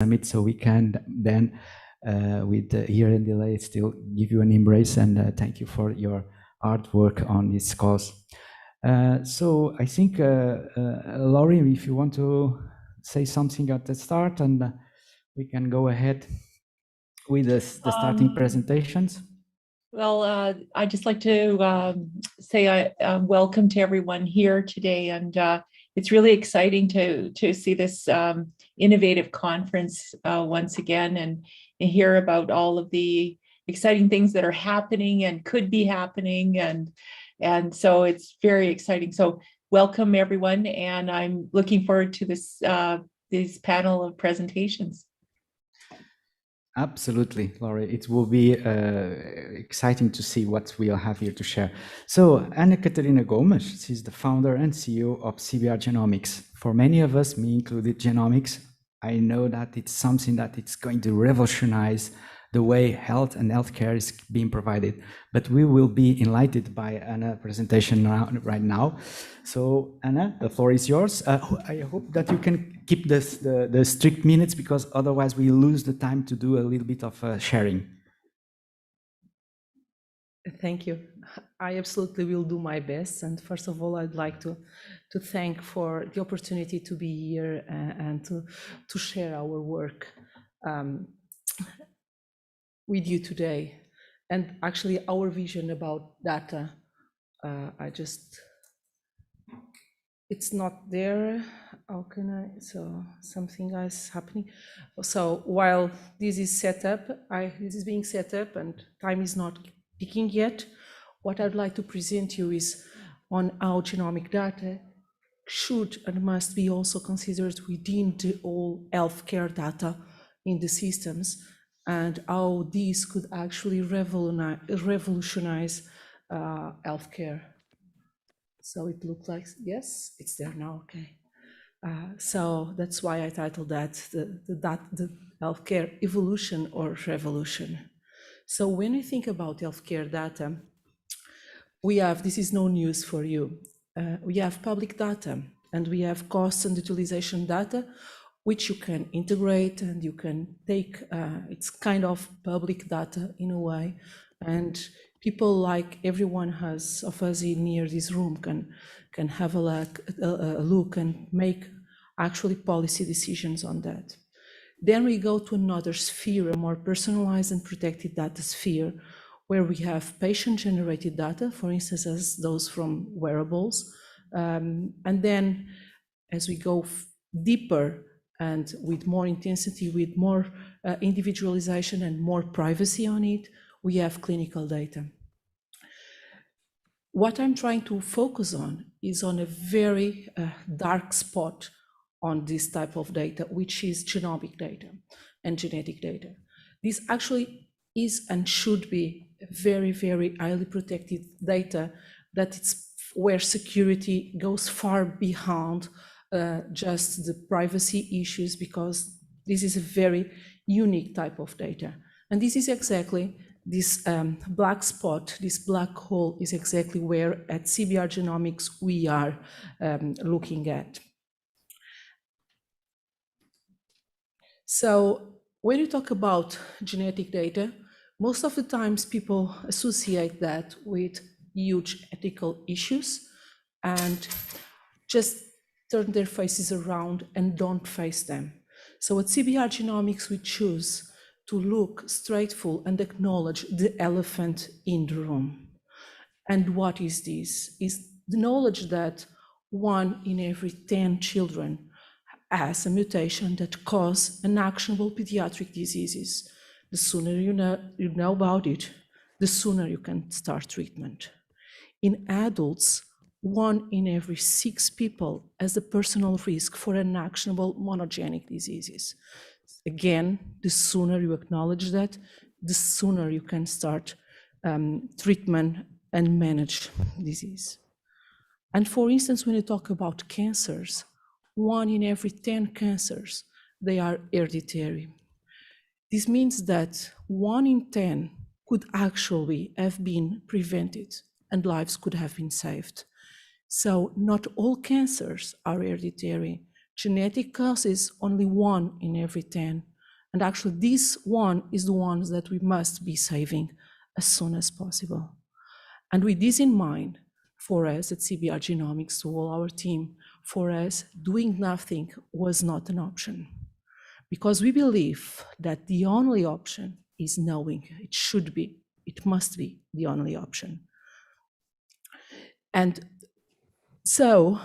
summit, so we can then, with the year and delay, still give you an embrace and thank you for your hard work on this cause. So I think, Laurie, if you want to say something at the start, and we can go ahead with the starting presentations. Well, I'd just like to say welcome to everyone here today, and it's really exciting to see this innovative conference once again and hear about all of the exciting things that are happening and could be happening, and so it's very exciting. So welcome everyone, and I'm looking forward to this panel of presentations. Absolutely, Laurie. It will be exciting to see what we'll have here to share. So, Catarina Gomes, she's the founder and CEO of CBR Genomics. For many of us, me included, genomics, I know that it's something that it's going to revolutionize the way health and healthcare is being provided. But we will be enlightened by Anna's presentation right now. So, Anna, the floor is yours. I hope that you can keep the strict minutes, because otherwise we lose the time to do a little bit of sharing. Thank you. I absolutely will do my best. And first of all, I'd like to thank for the opportunity to be here and to share our work with you today. And actually our vision about data, it's not there. How can I, so something is happening. So while this is set up, this is being set up and time is not picking yet, what I'd like to present you is on how genomic data should and must be also considered within the all healthcare data in the systems, and how these could actually revolutionize healthcare. So it looks like, yes, it's there now, okay. So that's why I titled that the healthcare evolution or revolution. So when we think about healthcare data, we have, this is no news for you, we have public data and we have cost and utilization data, which you can integrate and you can take, it's kind of public data in a way, and people like everyone of us in near this room can have a look and make actually policy decisions on that. Then we go to another sphere, a more personalized and protected data sphere, where we have patient-generated data, for instance, as those from wearables. And then as we go deeper and with more intensity, with more individualization and more privacy on it, we have clinical data. What I'm trying to focus on is on a very dark spot on this type of data, which is genomic data and genetic data. This actually is and should be very, very highly protected data, that it's where security goes far beyond just the privacy issues, because this is a very unique type of data. And this is exactly this black spot, this black hole is exactly where at CBR Genomics we are looking at. So when you talk about genetic data, most of the times people associate that with huge ethical issues and just turn their faces around and don't face them. So at CBR Genomics, we choose to look straightful and acknowledge the elephant in the room. And what is this? Is the knowledge that 1 in every 10 children has a mutation that causes unactionable pediatric diseases. The sooner you know about it, the sooner you can start treatment. In adults, 1 in every 6 people has a personal risk for unactionable monogenic diseases. Again, the sooner you acknowledge that, the sooner you can start treatment and manage disease. And for instance, when you talk about cancers, 1 in every 10 cancers, they are hereditary. This means that 1 in 10 could actually have been prevented and lives could have been saved. So not all cancers are hereditary. genetic causes only 1 in every 10. And actually this one is the ones that we must be saving as soon as possible. And with this in mind, for us at CBR Genomics, to all our team, for us, doing nothing was not an option. Because we believe that the only option is knowing. It should be, it must be the only option. And so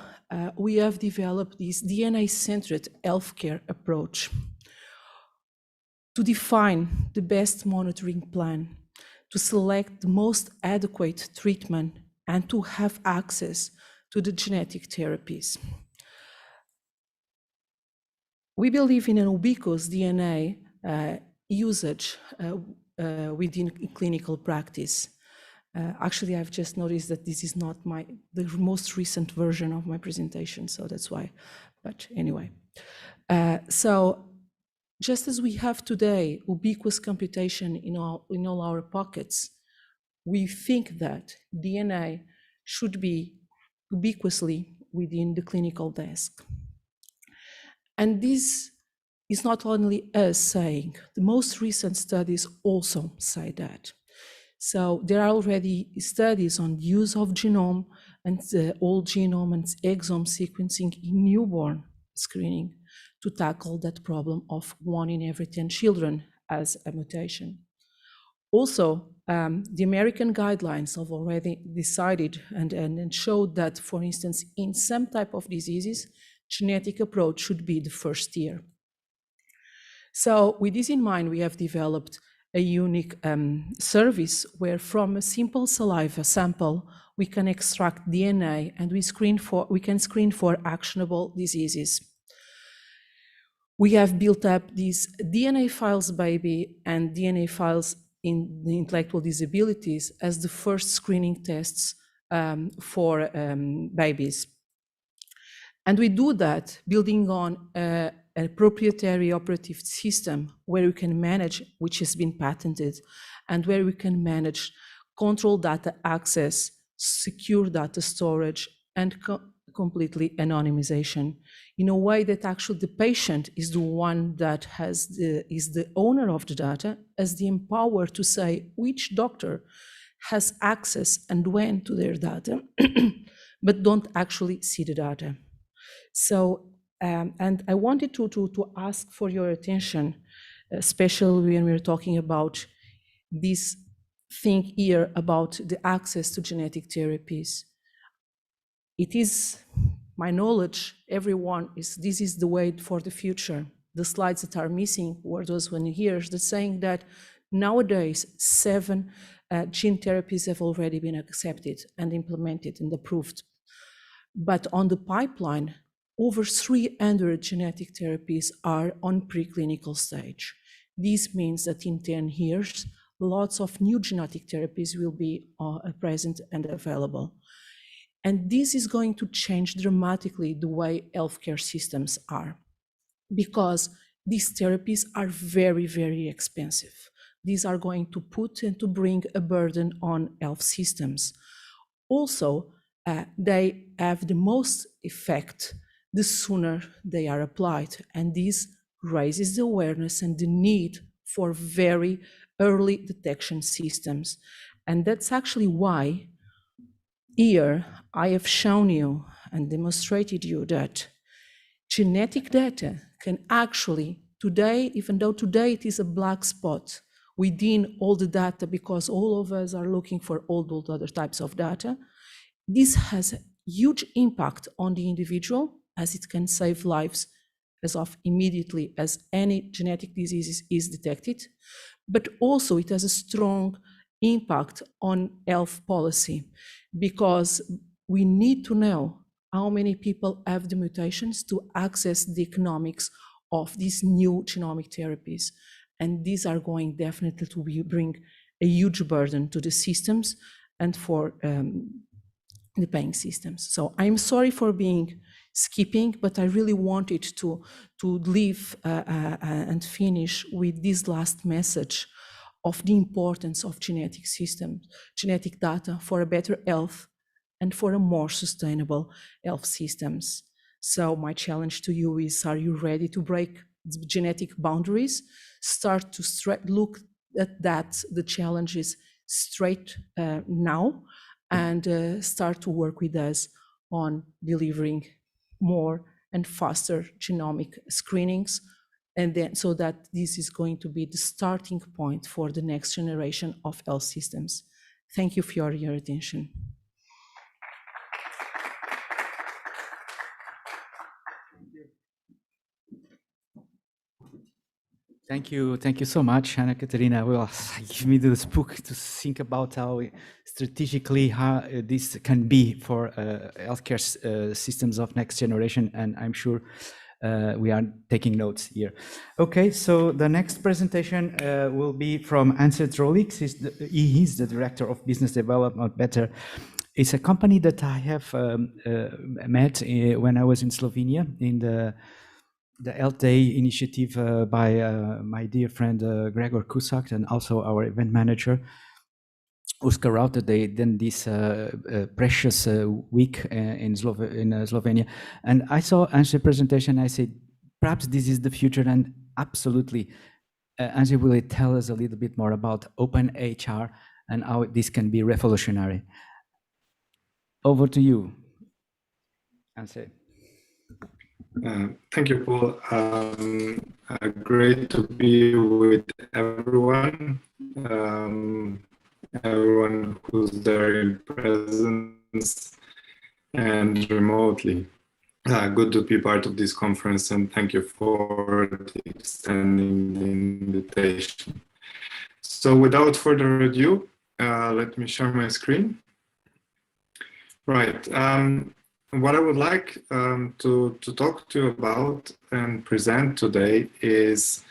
we have developed this DNA-centered healthcare approach to define the best monitoring plan, to select the most adequate treatment, and to have access to the genetic therapies. We believe in an ubiquitous DNA usage within clinical practice. Actually, I've just noticed that this is not the most recent version of my presentation, so that's why. But anyway, so just as we have today ubiquitous computation in all our pockets, we think that DNA should be ubiquitously within the clinical desk. And this is not only us saying, the most recent studies also say that. So there are already studies on the use of genome and whole genome and exome sequencing in newborn screening to tackle that problem of 1 in every 10 children as a mutation. Also, the American guidelines have already decided and showed that, for instance, in some type of diseases, genetic approach should be the first year. So with this in mind, we have developed a unique service where from a simple saliva sample, we can extract DNA and we can screen for actionable diseases. We have built up these DNA files baby and DNA files in the intellectual disabilities as the first screening tests for babies. And we do that building on a proprietary operative system where we can manage, which has been patented, and where we can manage control data access, secure data storage, and completely anonymization in a way that actually the patient is the one that is the owner of the data, has the empower to say which doctor has access and when to their data, but don't actually see the data. So, and I wanted to ask for your attention, especially when we're talking about this thing here about the access to genetic therapies. It is my knowledge, this is the way for the future. The slides that are missing were those one here, that saying that nowadays 7 gene therapies have already been accepted and implemented and approved. But on the pipeline, over 300 genetic therapies are on preclinical stage. This means that in 10 years, lots of new genetic therapies will be present and available. And this is going to change dramatically the way healthcare systems are, because these therapies are very, very expensive. These are going to put and to bring a burden on health systems. Also, they have the most effect the sooner they are applied, and this raises the awareness and the need for very early detection systems. And that's actually why here I have shown you and demonstrated you that genetic data can actually today, even though today it is a black spot within all the data because all of us are looking for all those other types of data, this has a huge impact on the individual as it can save lives as of immediately as any genetic disease is detected, but also it has a strong impact on health policy because we need to know how many people have the mutations to access the economics of these new genomic therapies. And these are going definitely to bring a huge burden to the systems and for the paying systems. So I'm sorry for being skipping, but I really wanted to leave and finish with this last message of the importance of genetic systems, genetic data for a better health and for a more sustainable health systems. So my challenge to you is, are you ready to break the genetic boundaries? Start to look at the challenges straight now, and start to work with us on delivering more and faster genomic screenings, and then so that this is going to be the starting point for the next generation of health systems. Thank you for your attention. Thank you so much, Anna Catarina. Well, give me the spook to think about how strategically how this can be for healthcare systems of next generation, and I'm sure we are taking notes here. Okay, so the next presentation will be from Anže Droljc. He's the director of business development. Better, it's a company that I have met when I was in Slovenia in the Health Day initiative by my dear friend Gregor Kusak, and also our event manager Uska Rauter. They did this precious week in Slovenia, and I saw Anje's presentation. I said, perhaps this is the future, and absolutely, Anže will tell us a little bit more about open HR and how this can be revolutionary. Over to you, Anže. Thank you, Paul. Great to be with everyone, everyone who's there in presence and remotely. Good to be part of this conference, and thank you for extending the invitation. So without further ado, let me share my screen. Right. What I would like to talk to you about and present today is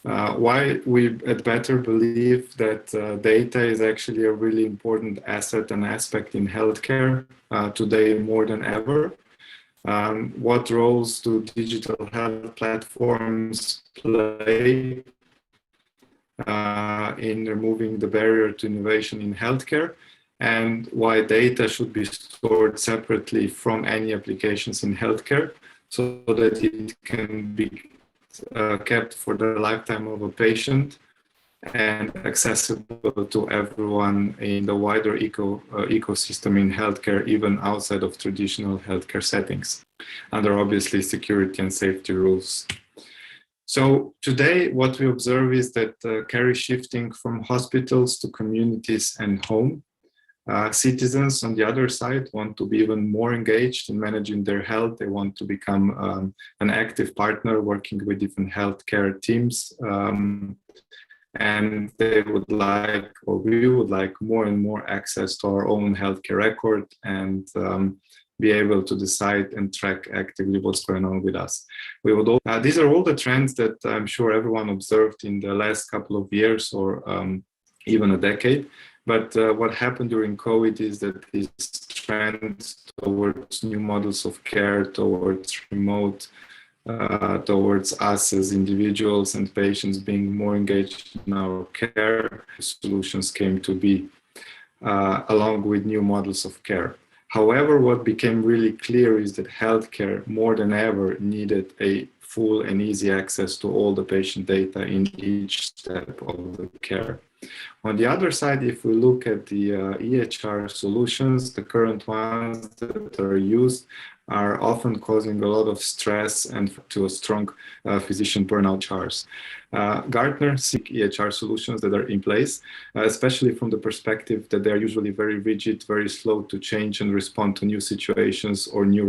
why we at Better believe that data is actually a really important asset and aspect in healthcare today more than ever. What roles do digital health platforms play in removing the barrier to innovation in healthcare, and why data should be stored separately from any applications in healthcare so that it can be kept for the lifetime of a patient and accessible to everyone in the wider ecosystem in healthcare, even outside of traditional healthcare settings, under obviously security and safety rules. So today what we observe is that care is shifting from hospitals to communities and home. Citizens on the other side want to be even more engaged in managing their health. They want to become an active partner working with different healthcare teams. And they would like, or we would like, more and more access to our own healthcare record and be able to decide and track actively what's going on with us. We would all, these are all the trends that I'm sure everyone observed in the last couple of years or even a decade. But what happened during COVID is that these trends towards new models of care, towards remote, towards us as individuals and patients being more engaged in our care, solutions came to be, along with new models of care. However, what became really clear is that healthcare more than ever needed a full and easy access to all the patient data in each step of the care. On the other side, if we look at the EHR solutions, the current ones that are used are often causing a lot of stress and to a strong physician burnout charts. Gartner seek EHR solutions that are in place, especially from the perspective that they're usually very rigid, very slow to change and respond to new situations or new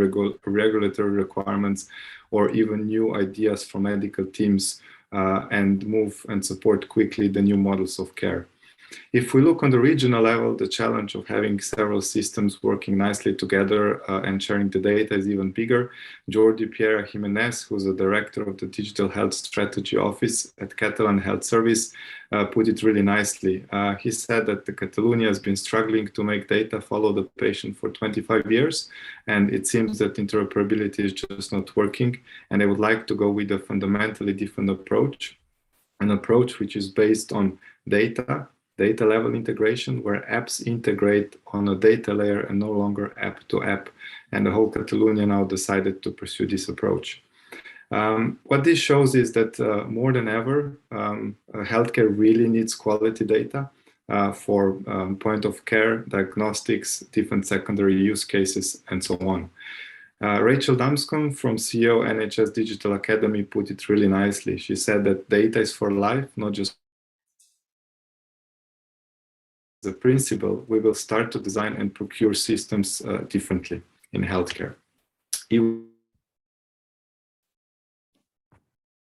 regulatory requirements, or even new ideas from medical teams, and move and support quickly the new models of care. If we look on the regional level, the challenge of having several systems working nicely together and sharing the data is even bigger. Jordi Piera Jimenez, who's the director of the Digital Health Strategy Office at Catalan Health Service, put it really nicely. He said that Catalonia has been struggling to make data follow the patient for 25 years, and it seems that interoperability is just not working, and they would like to go with a fundamentally different approach, an approach which is based on data, data level integration, where apps integrate on a data layer and no longer app to app. And the whole Catalonia now decided to pursue this approach. What this shows is that more than ever, healthcare really needs quality data for point of care, diagnostics, different secondary use cases, and so on. Rachel Damscombe from CEO NHS Digital Academy put it really nicely. She said that data is for life, not just the principle. We will start to design and procure systems differently in healthcare.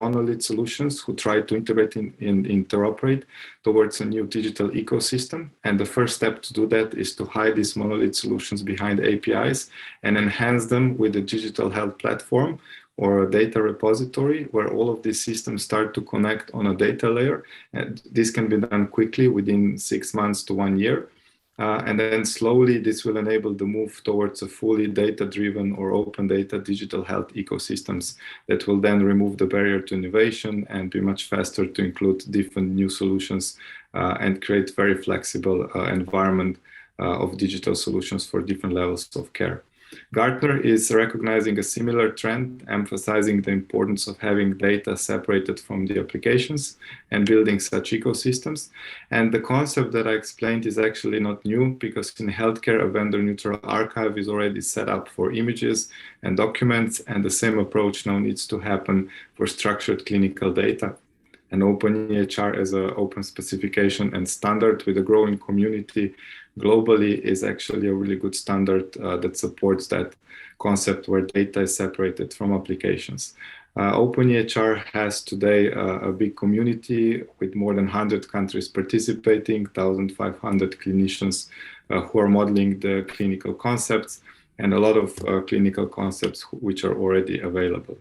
Monolith solutions who try to integrate and interoperate towards a new digital ecosystem. And the first step to do that is to hide these monolith solutions behind APIs and enhance them with a digital health platform or a data repository where all of these systems start to connect on a data layer. And this can be done quickly within 6 months to 1 year. And then slowly this will enable the move towards a fully data-driven or open data digital health ecosystems that will then remove the barrier to innovation and be much faster to include different new solutions and create very flexible environment of digital solutions for different levels of care. Gartner is recognizing a similar trend, emphasizing the importance of having data separated from the applications and building such ecosystems. And the concept that I explained is actually not new, because in healthcare, a vendor-neutral archive is already set up for images and documents, and the same approach now needs to happen for structured clinical data. And OpenEHR as an open specification and standard with a growing community globally is actually a really good standard that supports that concept where data is separated from applications. OpenEHR has today a big community with more than 100 countries participating, 1,500 clinicians who are modeling the clinical concepts, and a lot of clinical concepts which are already available.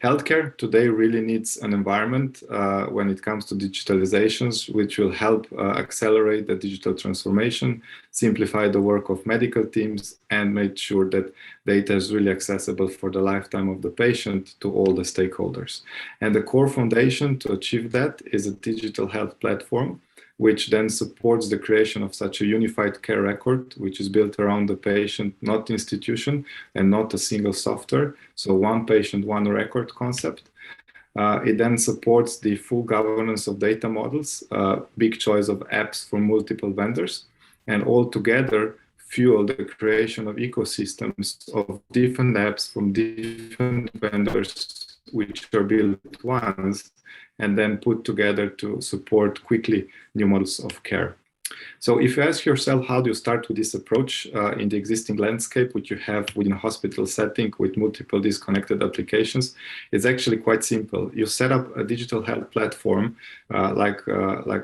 Healthcare today really needs an environment when it comes to digitalizations, which will help accelerate the digital transformation, simplify the work of medical teams, and make sure that data is really accessible for the lifetime of the patient to all the stakeholders. And the core foundation to achieve that is a digital health platform, which then supports the creation of such a unified care record, which is built around the patient, not institution, and not a single software. So one patient, one record concept. It then supports the full governance of data models, big choice of apps from multiple vendors, and all together fuel the creation of ecosystems of different apps from different vendors, which are built once, and then put together to support quickly new models of care. So if you ask yourself, how do you start with this approach in the existing landscape, which you have within a hospital setting with multiple disconnected applications, it's actually quite simple. You set up a digital health platform like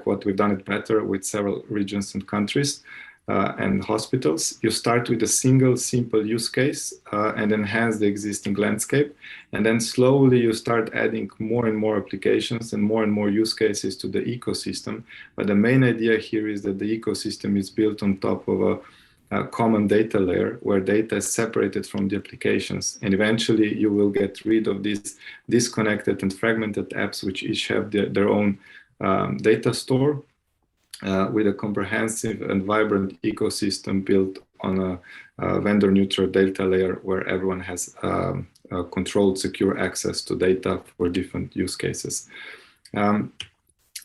what we've done at Better with several regions and countries. And hospitals. You start with a single simple use case and enhance the existing landscape, and then slowly you start adding more and more applications and more use cases to the ecosystem. But the main idea here is that the ecosystem is built on top of a common data layer where data is separated from the applications, and eventually you will get rid of these disconnected and fragmented apps which each have their own data store. With a comprehensive and vibrant ecosystem built on a vendor-neutral data layer where everyone has controlled, secure access to data for different use cases.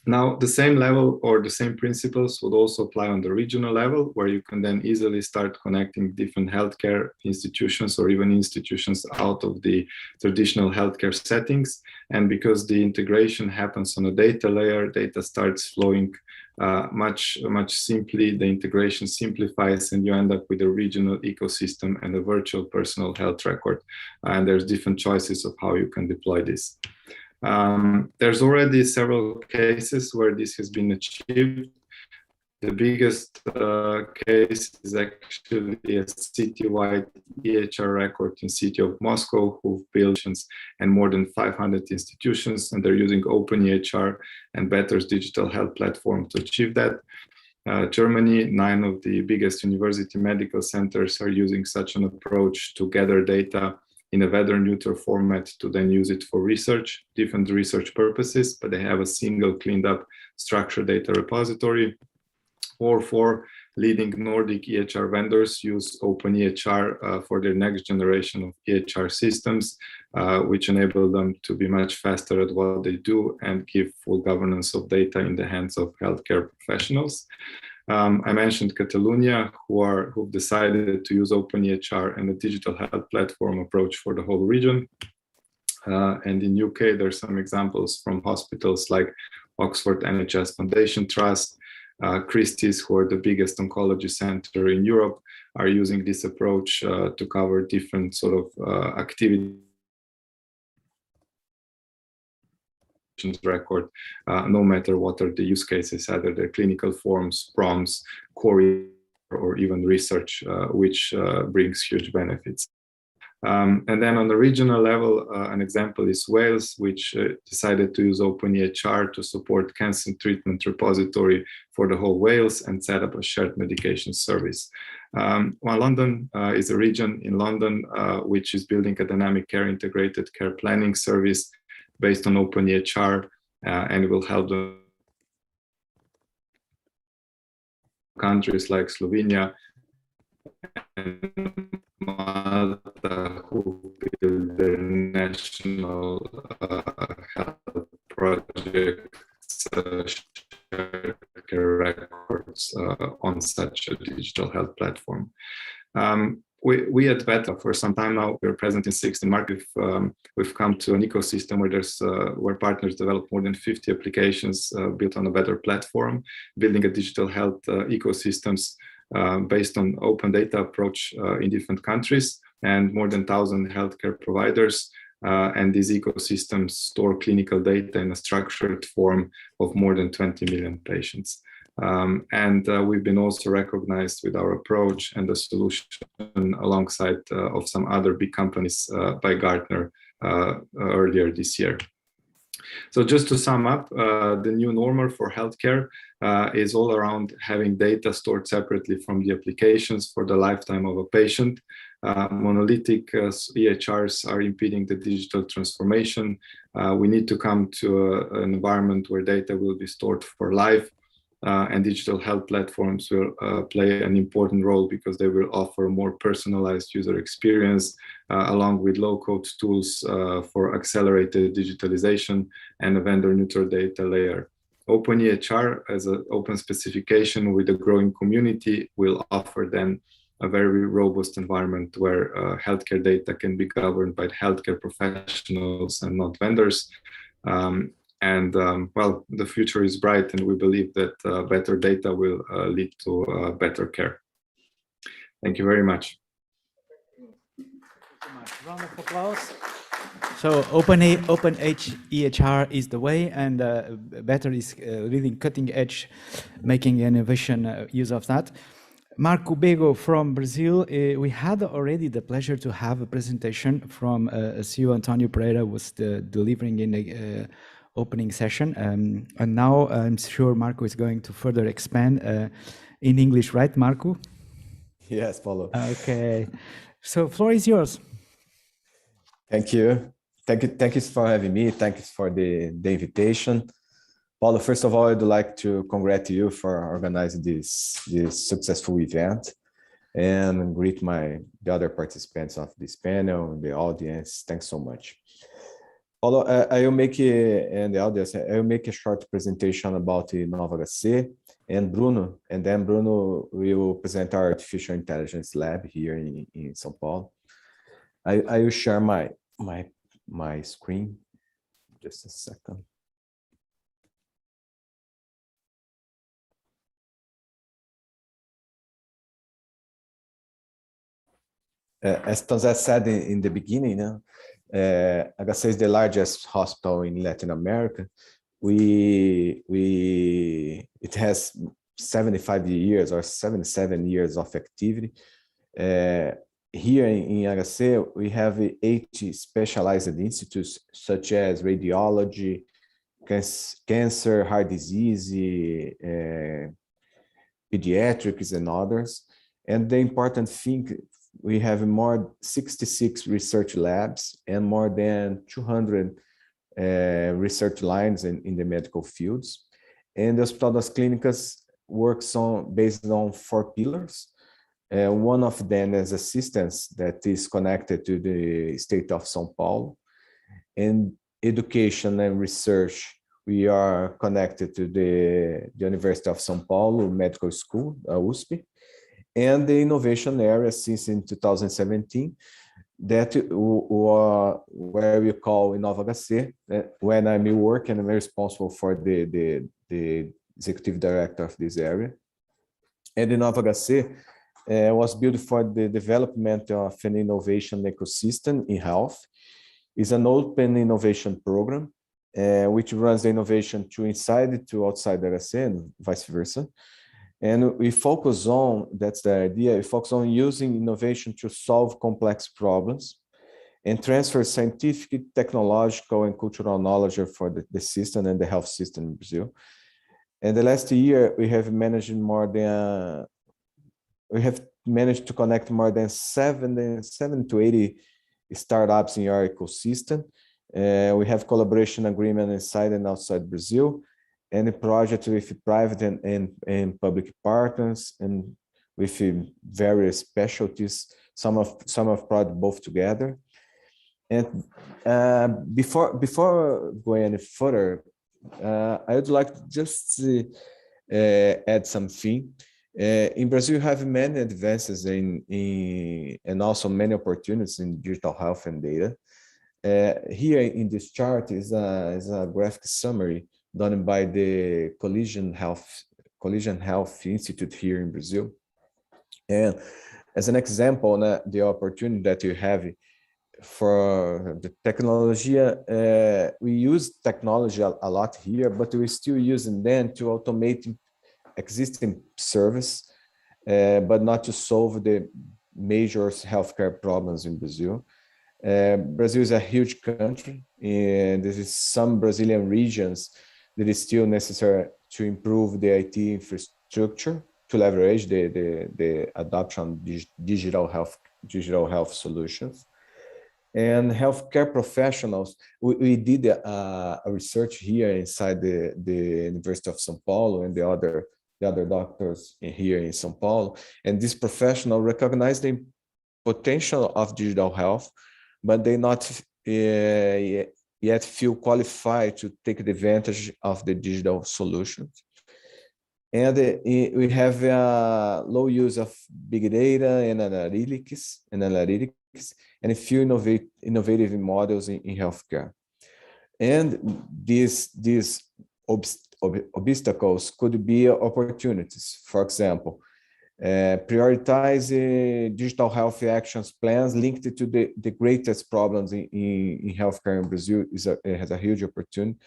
Now, the same level or the same principles would also apply on the regional level, where you can then easily start connecting different healthcare institutions or even institutions out of the traditional healthcare settings. And because the integration happens on a data layer, data starts flowing much simply. The integration simplifies, and you end up with a regional ecosystem and a virtual personal health record. And there's different choices of how you can deploy this. There's already several cases where this has been achieved. The biggest case is actually a citywide EHR record in city of Moscow, who've built and more than 500 institutions, and they're using OpenEHR and Better's digital health platform to achieve that. Germany, 9 of the biggest university medical centers are using such an approach to gather data in a vendor-neutral format to then use it for research, different research purposes, but they have a single cleaned up structured data repository. Or for leading Nordic EHR vendors use OpenEHR for their next generation of EHR systems, which enable them to be much faster at what they do and give full governance of data in the hands of healthcare professionals. I mentioned Catalonia, who've decided to use OpenEHR and a digital health platform approach for the whole region. And in UK, there's some examples from hospitals like Oxford NHS Foundation Trust, Christie's, who are the biggest oncology center in Europe, are using this approach to cover different sort of activities record, no matter what are the use cases, either the clinical forms, prompts, core, or even research, which brings huge benefits. And then on the regional level, an example is Wales, which decided to use OpenEHR to support cancer treatment repository for the whole Wales and set up a shared medication service. While London is a region in London, which is building a dynamic care integrated care planning service based on OpenEHR, and it will help the countries like Slovenia and Malta, who build their national health projects, care records on such a digital health platform. We at Beta, for some time now, we're present in 16 markets. We've come to an ecosystem where where partners develop more than 50 applications built on a better platform, building a digital health ecosystems based on open data approach in different countries, and more than 1,000 healthcare providers. And these ecosystems store clinical data in a structured form of more than 20 million patients. We've been also recognized with our approach and the solution alongside of some other big companies by Gartner earlier this year. So just to sum up, the new normal for healthcare is all around having data stored separately from the applications for the lifetime of a patient. Monolithic EHRs are impeding the digital transformation. We need to come to an environment where data will be stored for life. And digital health platforms will play an important role because they will offer a more personalized user experience along with low-code tools for accelerated digitalization and a vendor-neutral data layer. OpenEHR as an open specification with a growing community will offer then a very robust environment where healthcare data can be governed by healthcare professionals and not vendors. Well, the future is bright, and we believe that better data will lead to better care. Thank you very much. Round of applause. So OpenEHR is the way, and Better is really cutting edge, making innovation use of that. Marco Bego from Brazil. We had already the pleasure to have a presentation from CEO Antonio Pereira was delivering in the opening session, and now I'm sure Marco is going to further expand in English, right, Marco? Yes, Paulo. Okay, so floor is yours. Thank you for having me. Thank you for the invitation, Paulo. First of all, I'd like to congratulate you for organizing this successful event, and greet the other participants of this panel and the audience. Thanks so much. Paulo, I will make a short presentation about the InovaHC and Bruno, and then Bruno will present our artificial intelligence lab here in São Paulo. I will share my screen. Just a second. As José said in the beginning, HC is the largest hospital in Latin America. It has 75 years or 77 years of activity. Here in HC, we have 80 specialized institutes such as radiology, cancer, heart disease, pediatrics, and others. And the important thing we have more 66 research labs and more than 200 research lines in the medical fields. And the Hospital das Clínicas works based on 4 pillars. One of them is assistance that is connected to the state of São Paulo. And education and research, we are connected to the University of São Paulo Medical School, USP. And the innovation area since in 2017, that where we call InovaHC. When I'm working, I'm responsible for the executive director of this area. And InovaHC was built for the development of an innovation ecosystem in health. It's an open innovation program, which runs the innovation to inside to outside the RC and vice versa. And we focus on, that's the idea, we focus on using innovation to solve complex problems and transfer scientific, technological, and cultural knowledge for the system and the health system in Brazil. And the last year, we have managed to connect more than 7 to 80 startups in our ecosystem. We have collaboration agreement inside and outside Brazil, and a project with private and public partners, and with various specialties, some of projects both together. And before going any further, I would like to just add something. In Brazil, you have many advances and also many opportunities in digital health and data. Here in this chart is a graphic summary done by the Collision Health Institute here in Brazil. And as an example, the opportunity that you have for the technology, we use technology a lot here, but we're still using them to automate existing service, but not to solve the major healthcare problems in Brazil. Brazil is a huge country, and there is some Brazilian regions that is still necessary to improve the IT infrastructure to leverage the adoption of digital health solutions. And healthcare professionals, we did a research here inside the University of São Paulo and the other doctors here in São Paulo, and this professional recognized the potential of digital health, but they not yet feel qualified to take advantage of the digital solutions. And we have a low use of big data and analytics, and a few innovative models in healthcare. And these obstacles could be opportunities. For example, prioritize digital health actions plans linked to the greatest problems in healthcare in Brazil has a huge opportunity.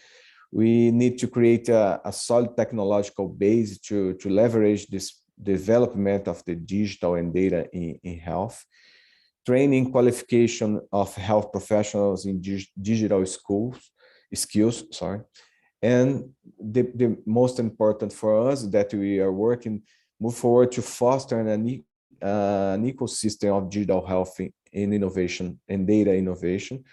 We need to create a solid technological base to leverage this development of the digital and data in health. Training qualification of health professionals in digital skills, and the most important for us that we are working move forward to foster an ecosystem of digital health in innovation and data innovation,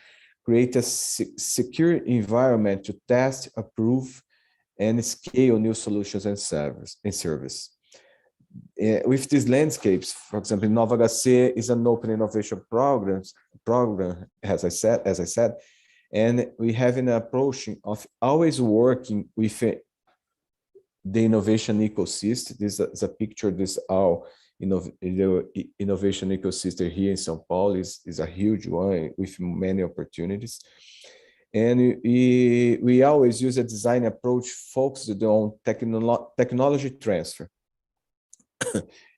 create a secure environment to test, approve, and scale new solutions and service. With these landscapes, for example, InovaHC is an open innovation program, as I said, and we have an approach of always working with the innovation ecosystem. This is a picture. This our innovation ecosystem here in São Paulo is a huge one with many opportunities. And we always use a design approach focused on technology transfer.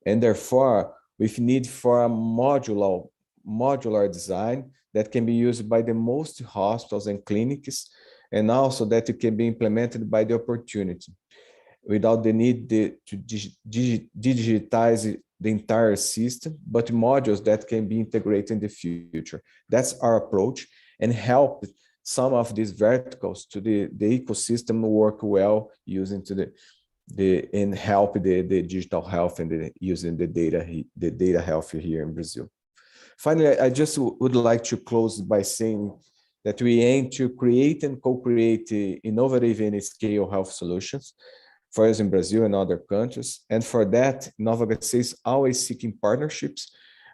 And therefore, we need for a modular design that can be used by the most hospitals and clinics, and also that it can be implemented by the opportunity without the need to digitize the entire system, but modules that can be integrated in the future. That's our approach, and help some of these verticals to the ecosystem work well using and help the digital health and using the data health here in Brazil. Finally, I just would like to close by saying that we aim to create and co-create innovative and scale health solutions for us in Brazil and other countries. And for that, InovaHC is always seeking partnerships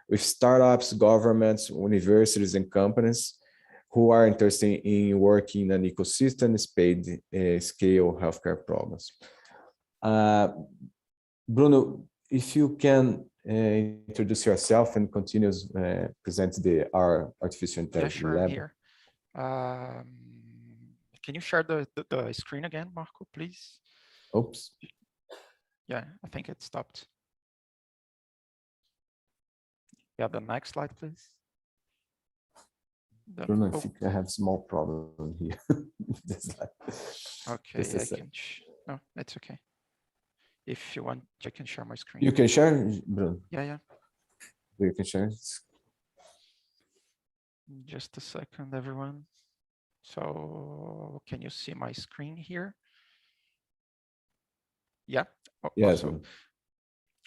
with startups, governments, universities, and companies who are interested in working in an ecosystem scale healthcare problems. Bruno, if you can introduce yourself and continue present our artificial intelligence sure, lab. Here. Can you share the screen again, Marco, please? Oops. Yeah, I think it stopped. Yeah, the next slide, please. Bruno, I think I have small problem here. Okay, no, it's okay. If you want, I can share my screen. You can share, Bruno? Yeah. You can share. Just a second, everyone. So can you see my screen here? Yeah. Yes.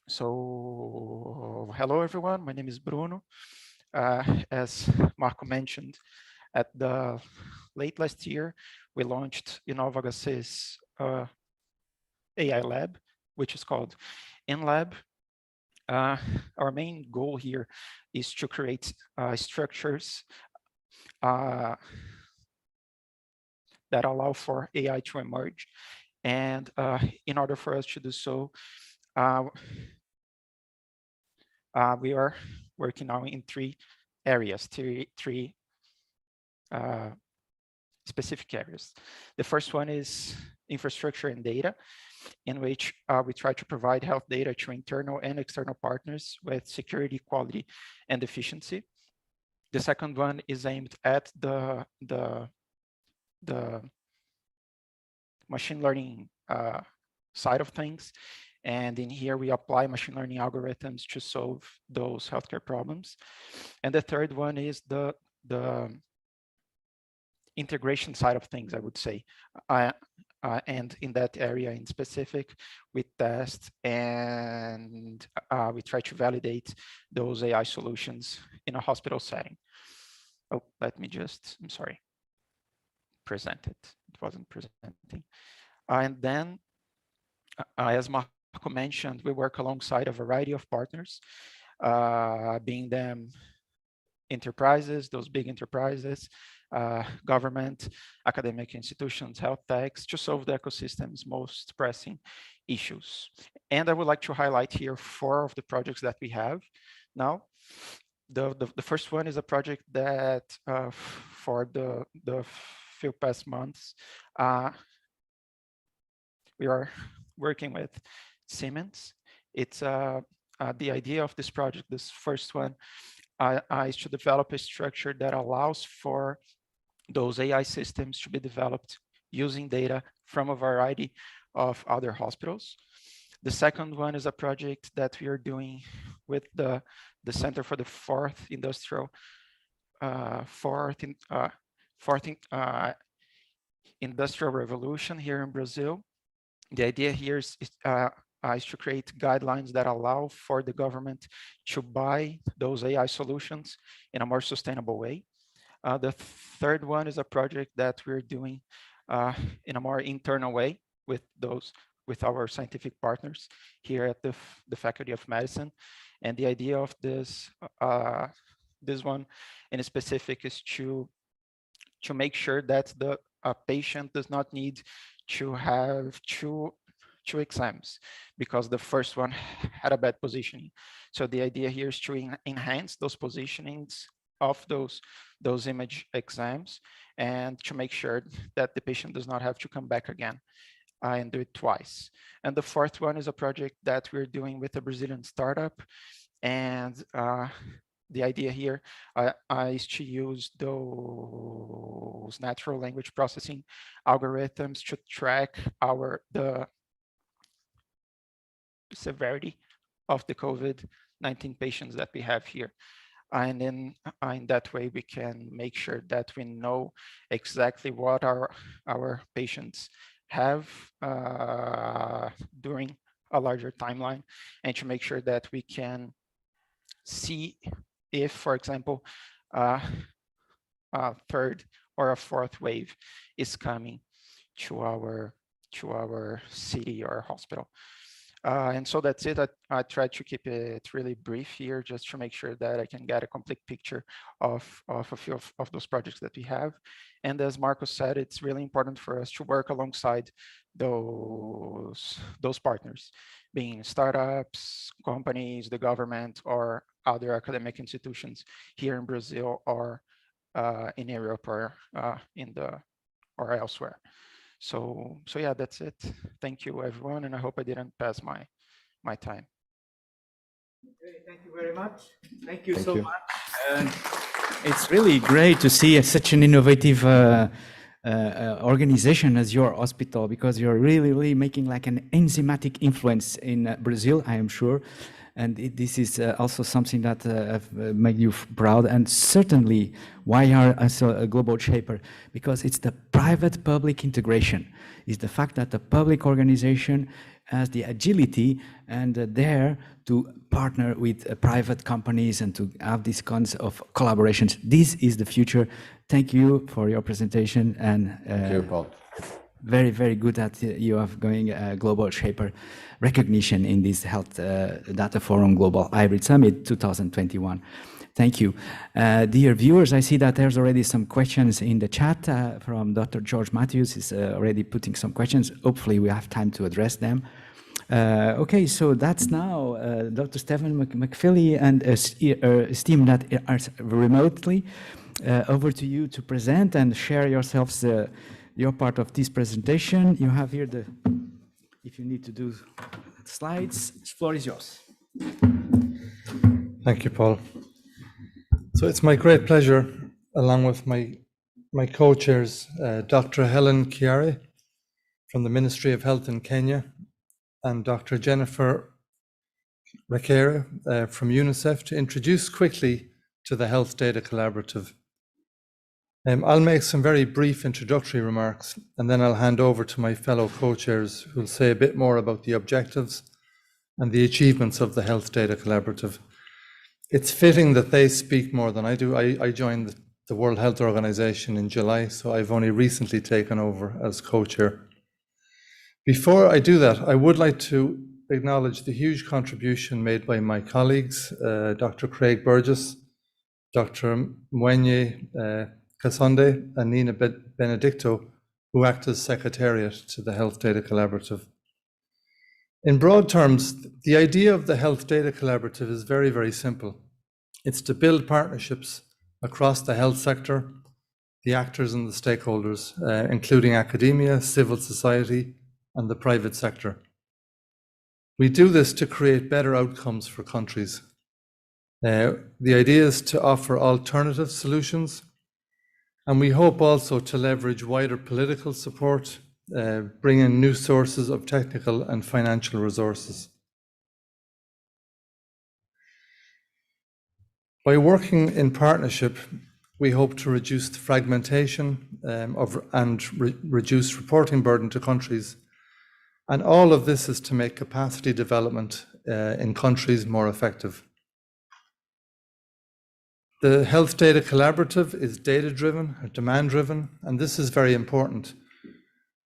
So hello, everyone. My name is Bruno. As Marco mentioned, at the late last year, we launched InovaHC's AI lab, which is called INLab. Our main goal here is to create structures that allow for AI to emerge. And in order for us to do so, we are working now in three areas, three specific areas. The first one is infrastructure and data, in which we try to provide health data to internal and external partners with security, quality, and efficiency. The second one is aimed at the machine learning side of things. And in here, we apply machine learning algorithms to solve those healthcare problems. And the third one is the integration side of things, I would say. And in that area in specific, we test and we try to validate those AI solutions in a hospital setting. Oh, let me just, I'm sorry, present it. It wasn't presenting. And then, as Marco mentioned, we work alongside a variety of partners, being them enterprises, those big enterprises, government, academic institutions, health techs, to solve the ecosystem's most pressing issues. And I would like to highlight here 4 of the projects that we have now. The first one is a project that for the few past months, we are working with Siemens. It's the idea of this project, this first one, is to develop a structure that allows for those AI systems to be developed using data from a variety of other hospitals. The second one is a project that we are doing with the Center for the Fourth Industrial Revolution here in Brazil. The idea here is to create guidelines that allow for the government to buy those AI solutions in a more sustainable way. The third one is a project that we're doing in a more internal way with our scientific partners here at the Faculty of Medicine. And the idea of this one in specific is to make sure that the patient does not need to have two exams because the first one had a bad positioning. So the idea here is to enhance those positionings of those image exams and to make sure that the patient does not have to come back again and do it twice. And the fourth one is a project that we're doing with a Brazilian startup. And the idea here is to use those natural language processing algorithms to track the severity of the COVID-19 patients that we have here. And then in that way, we can make sure that we know exactly what our patients have during a larger timeline, and to make sure that we can see if, for example, a third or a fourth wave is coming to our city or hospital. And so that's it. I tried to keep it really brief here, just to make sure that I can get a complete picture of a few of those projects that we have. And as Marcos said, it's really important for us to work alongside those partners, being startups, companies, the government, or other academic institutions here in Brazil or in Europe or or elsewhere. So yeah, that's it. Thank you, everyone, and I hope I didn't pass my time. Thank you very much. Thank you so much. And it's really great to see such an innovative organization as your hospital, because you're really making like an enzymatic influence in Brazil, I am sure. And this is also something that have made you proud, and certainly why you are also a global shaper, because it's the private-public integration. It's the fact that the public organization has the agility and dare to partner with private companies and to have these kinds of collaborations. This is the future. Thank you for your presentation, and Thank you, Paul. very, very good that you are going global shaper recognition in this Health Data Forum Global Hybrid Summit 2021. Thank you. Dear viewers, I see that there's already some questions in the chat from Dr. George Matthews is already putting some questions. Hopefully we have time to address them. Okay, so that's now Dr. Stephen MacFeely and his team that are remotely. Over to you to present and share yourselves your part of this presentation. You have here if you need to do slides, the floor is yours. Thank you, Paul. So it's my great pleasure, along with my co-chairs, Dr. Helen Kairie from the Ministry of Health in Kenya, and Dr. Jennifer Requejo from Unicef, to introduce quickly to the Health Data Collaborative. I'll make some very brief introductory remarks, and then I'll hand over to my fellow co-chairs, who'll say a bit more about the objectives and the achievements of the Health Data Collaborative. It's fitting that they speak more than I do. I joined the World Health Organization in July, so I've only recently taken over as co-chair. Before I do that, I would like to acknowledge the huge contribution made by my colleagues, Dr. Craig Burgess, Dr. Mwenye Kasonde, and Nina Benedicto, who act as secretariat to the Health Data Collaborative. In broad terms, the idea of the Health Data Collaborative is very, very simple. It's to build partnerships across the health sector, the actors and the stakeholders, including academia, civil society, and the private sector. We do this to create better outcomes for countries. The idea is to offer alternative solutions, and we hope also to leverage wider political support, bring in new sources of technical and financial resources. By working in partnership, we hope to reduce the fragmentation and reduce reporting burden to countries. And all of this is to make capacity development in countries more effective. The Health Data Collaborative is data-driven, demand-driven, and this is very important.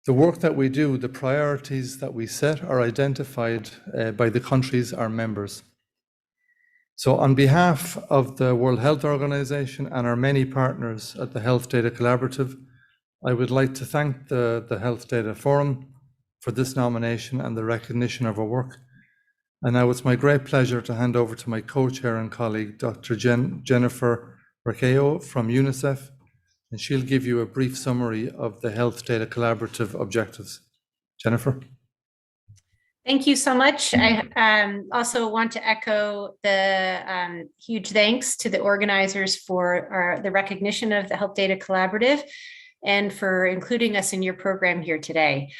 The work that we do, the priorities that we set, are identified by the countries, our members. So on behalf of the World Health Organization and our many partners at the Health Data Collaborative, I would like to thank the Health Data Forum for this nomination and the recognition of our work. And now it's my great pleasure to hand over to my co-chair and colleague, Dr. Jennifer Requejo from Unicef, and she'll give you a brief summary of the Health Data Collaborative objectives. Jennifer. Thank you so much. I also want to echo the huge thanks to the organizers for the recognition of the Health Data Collaborative and for including us in your program here today.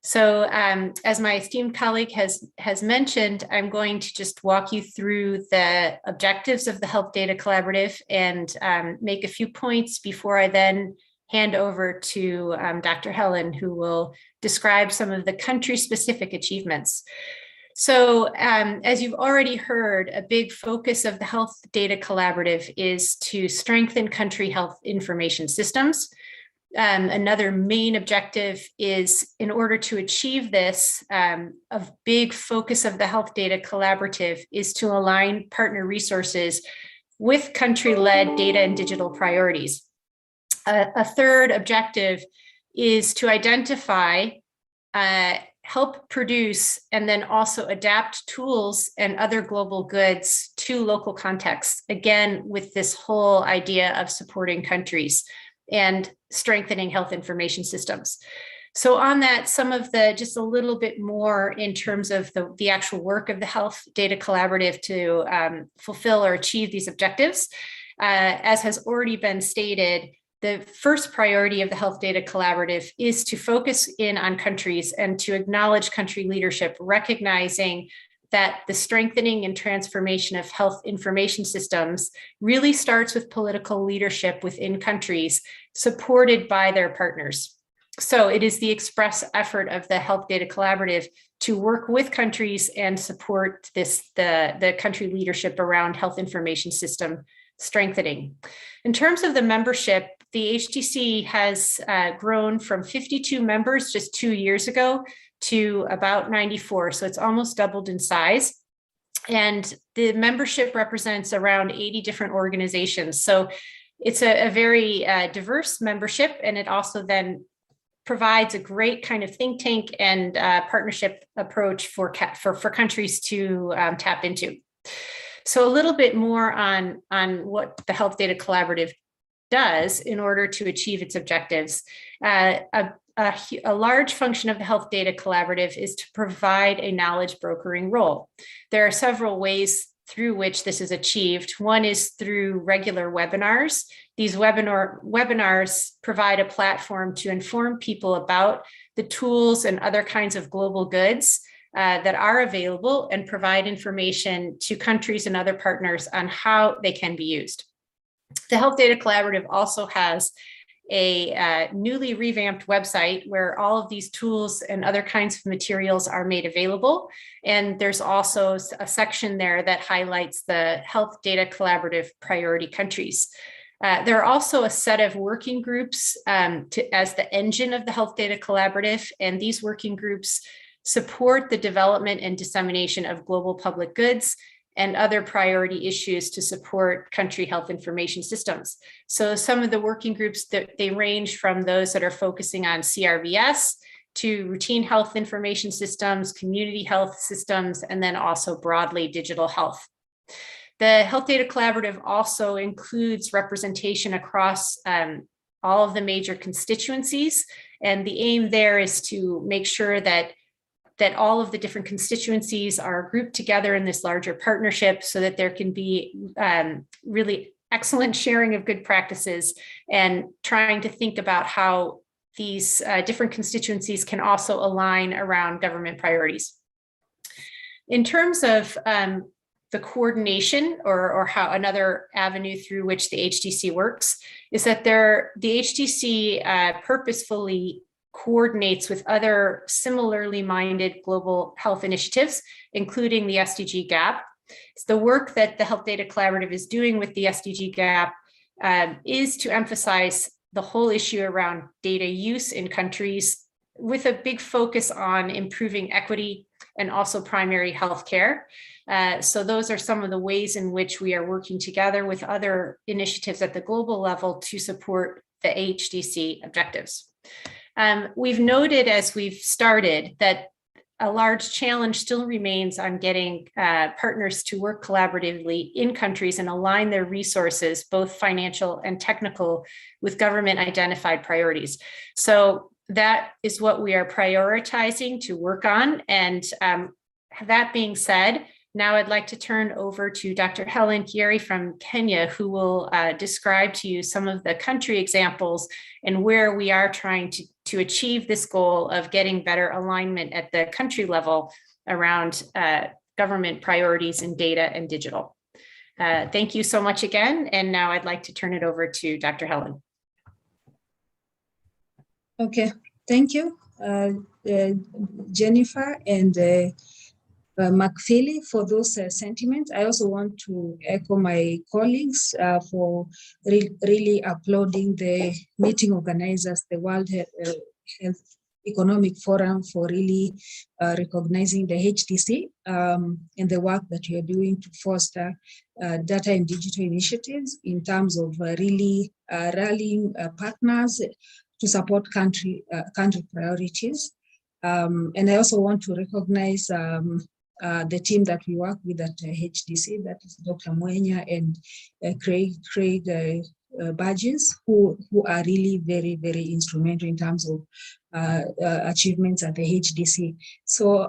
So as my esteemed colleague has mentioned, I'm going to just walk you through the objectives of the Health Data Collaborative and make a few points before I then hand over to Dr. Helen, who will describe some of the country-specific achievements. So as you've already heard, a big focus of the Health Data Collaborative is to strengthen country health information systems. Another main objective is, in order to achieve this, a big focus of the Health Data Collaborative is to align partner resources with country-led data and digital priorities. A third objective is to identify, help produce, and then also adapt tools and other global goods to local contexts, again, with this whole idea of supporting countries and strengthening health information systems. So on that, some of the, just a little bit more in terms of the actual work of the Health Data Collaborative to fulfill or achieve these objectives. As has already been stated, the first priority of the Health Data Collaborative is to focus in on countries and to acknowledge country leadership, recognizing that the strengthening and transformation of health information systems really starts with political leadership within countries supported by their partners. So it is the express effort of the Health Data Collaborative to work with countries and support the country leadership around health information system strengthening. In terms of the membership, the HDC has grown from 52 members just 2 years ago to about 94. So it's almost doubled in size. And the membership represents around 80 different organizations. So it's a very diverse membership, and it also then provides a great kind of think tank and partnership approach for countries to tap into. So a little bit more on what the Health Data Collaborative does in order to achieve its objectives. A large function of the Health Data Collaborative is to provide a knowledge brokering role. There are several ways through which this is achieved. One is through regular webinars. These webinars provide a platform to inform people about the tools and other kinds of global goods that are available and provide information to countries and other partners on how they can be used. The Health Data Collaborative also has a newly revamped website where all of these tools and other kinds of materials are made available. And there's also a section there that highlights the Health Data Collaborative priority countries. There are also a set of working groups as the engine of the Health Data Collaborative, and these working groups support the development and dissemination of global public goods and other priority issues to support country health information systems. So some of the working groups, they range from those that are focusing on CRVS to routine health information systems, community health systems, and then also broadly digital health. The Health Data Collaborative also includes representation across all of the major constituencies. And the aim there is to make sure that all of the different constituencies are grouped together in this larger partnership so that there can be really excellent sharing of good practices and trying to think about how these different constituencies can also align around government priorities. In terms of the coordination or how another avenue through which the HDC works is that the HDC purposefully coordinates with other similarly minded global health initiatives, including the SDG Gap. It's the work that the Health Data Collaborative is doing with the SDG Gap is to emphasize the whole issue around data use in countries with a big focus on improving equity and also primary health care. So those are some of the ways in which we are working together with other initiatives at the global level to support the HDC objectives. We've noted as we've started that a large challenge still remains on getting partners to work collaboratively in countries and align their resources, both financial and technical, with government identified priorities. So that is what we are prioritizing to work on. And that being said, now I'd like to turn over to Dr. Helen Kairie from Kenya, who will describe to you some of the country examples and where we are trying to achieve this goal of getting better alignment at the country level around government priorities in data and digital. Thank you so much again. And now I'd like to turn it over to Dr. Helen. Okay, thank you, Jennifer, and MacFeely for those sentiments. I also want to echo my colleagues for really applauding the meeting organizers, the World Health Economic Forum, for really recognizing the HDC and the work that you're doing to foster data and digital initiatives in terms of really rallying partners to support country priorities. And I also want to recognize the team that we work with at HDC, that is Dr. Mwenya and Craig Burgess, who are really very, very instrumental in terms of achievements at the HDC. So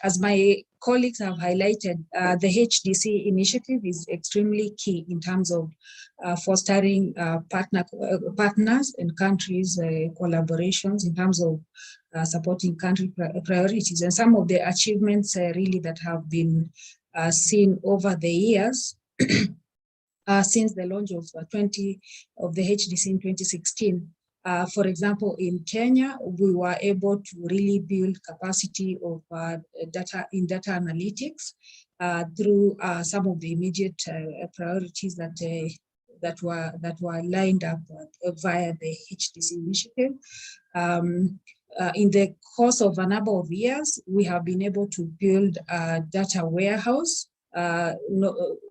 as my colleagues have highlighted, the HDC initiative is extremely key in terms of fostering partners and countries' collaborations in terms of supporting country priorities. And some of the achievements really that have been seen over the years since the launch of the HDC in 2016. For example, in Kenya, we were able to really build capacity of data analytics through some of the immediate priorities that were lined up via the HDC initiative. In the course of a number of years, we have been able to build a data warehouse,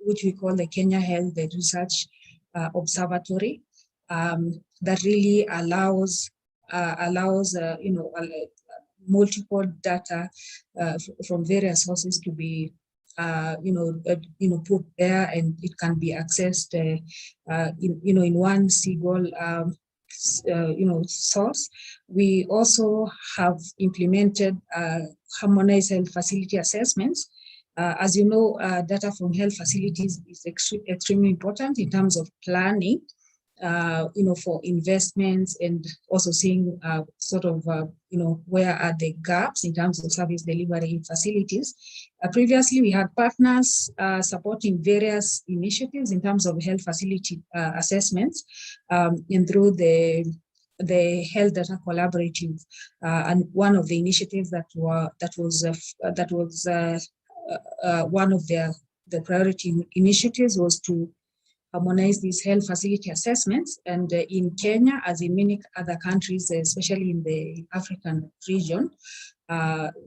which we call the Kenya Health Research Observatory, that really allows multiple data from various sources to be put there, and it can be accessed in one single source. We also have implemented harmonized health facility assessments. As you know, data from health facilities is extremely important in terms of planning, for investments, and also seeing where are the gaps in terms of service delivery in facilities. Previously, we had partners supporting various initiatives in terms of health facility assessments, and through the Health Data Collaborative, and one of the initiatives that was one of the priority initiatives was to harmonize these health facility assessments. And in Kenya, as in many other countries, especially in the African region,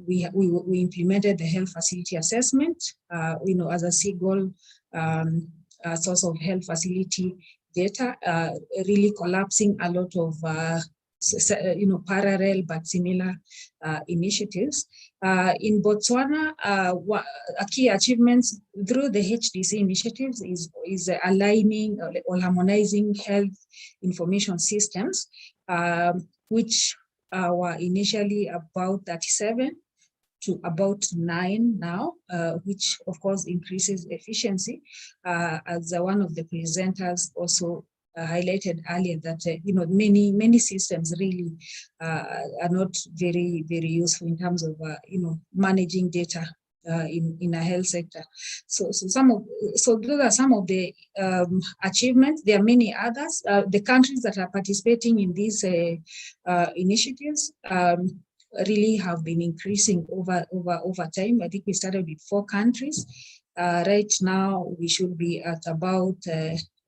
we implemented the health facility assessment, as a single source of health facility data, really collapsing a lot of parallel but similar initiatives. In Botswana, a key achievements through the HDC initiatives is aligning or harmonizing health information systems, which were initially about 37 to about 9 now, which of course increases efficiency. As one of the presenters also highlighted earlier, that many systems really are not very, very useful in terms of managing data in a health sector. So those are some of the achievements. There are many others. The countries that are participating in these initiatives really have been increasing over time. I think we started with 4 countries. Right now, we should be at about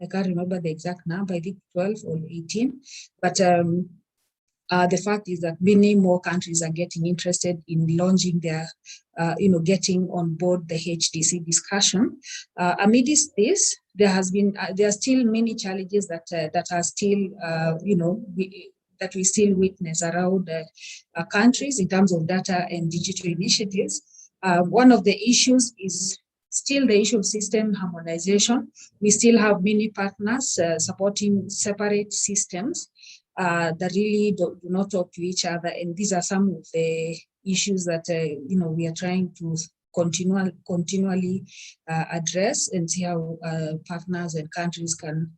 I can't remember the exact number, I think 12 or 18, but the fact is that many more countries are getting interested in launching their, getting on board the HDC discussion. Amidst this, there are still many challenges that are still, that we still witness around countries in terms of data and digital initiatives. One of the issues is still the issue of system harmonization. We still have many partners supporting separate systems that really do not talk to each other. And these are some of the issues that we are trying to continually address, and see how partners and countries can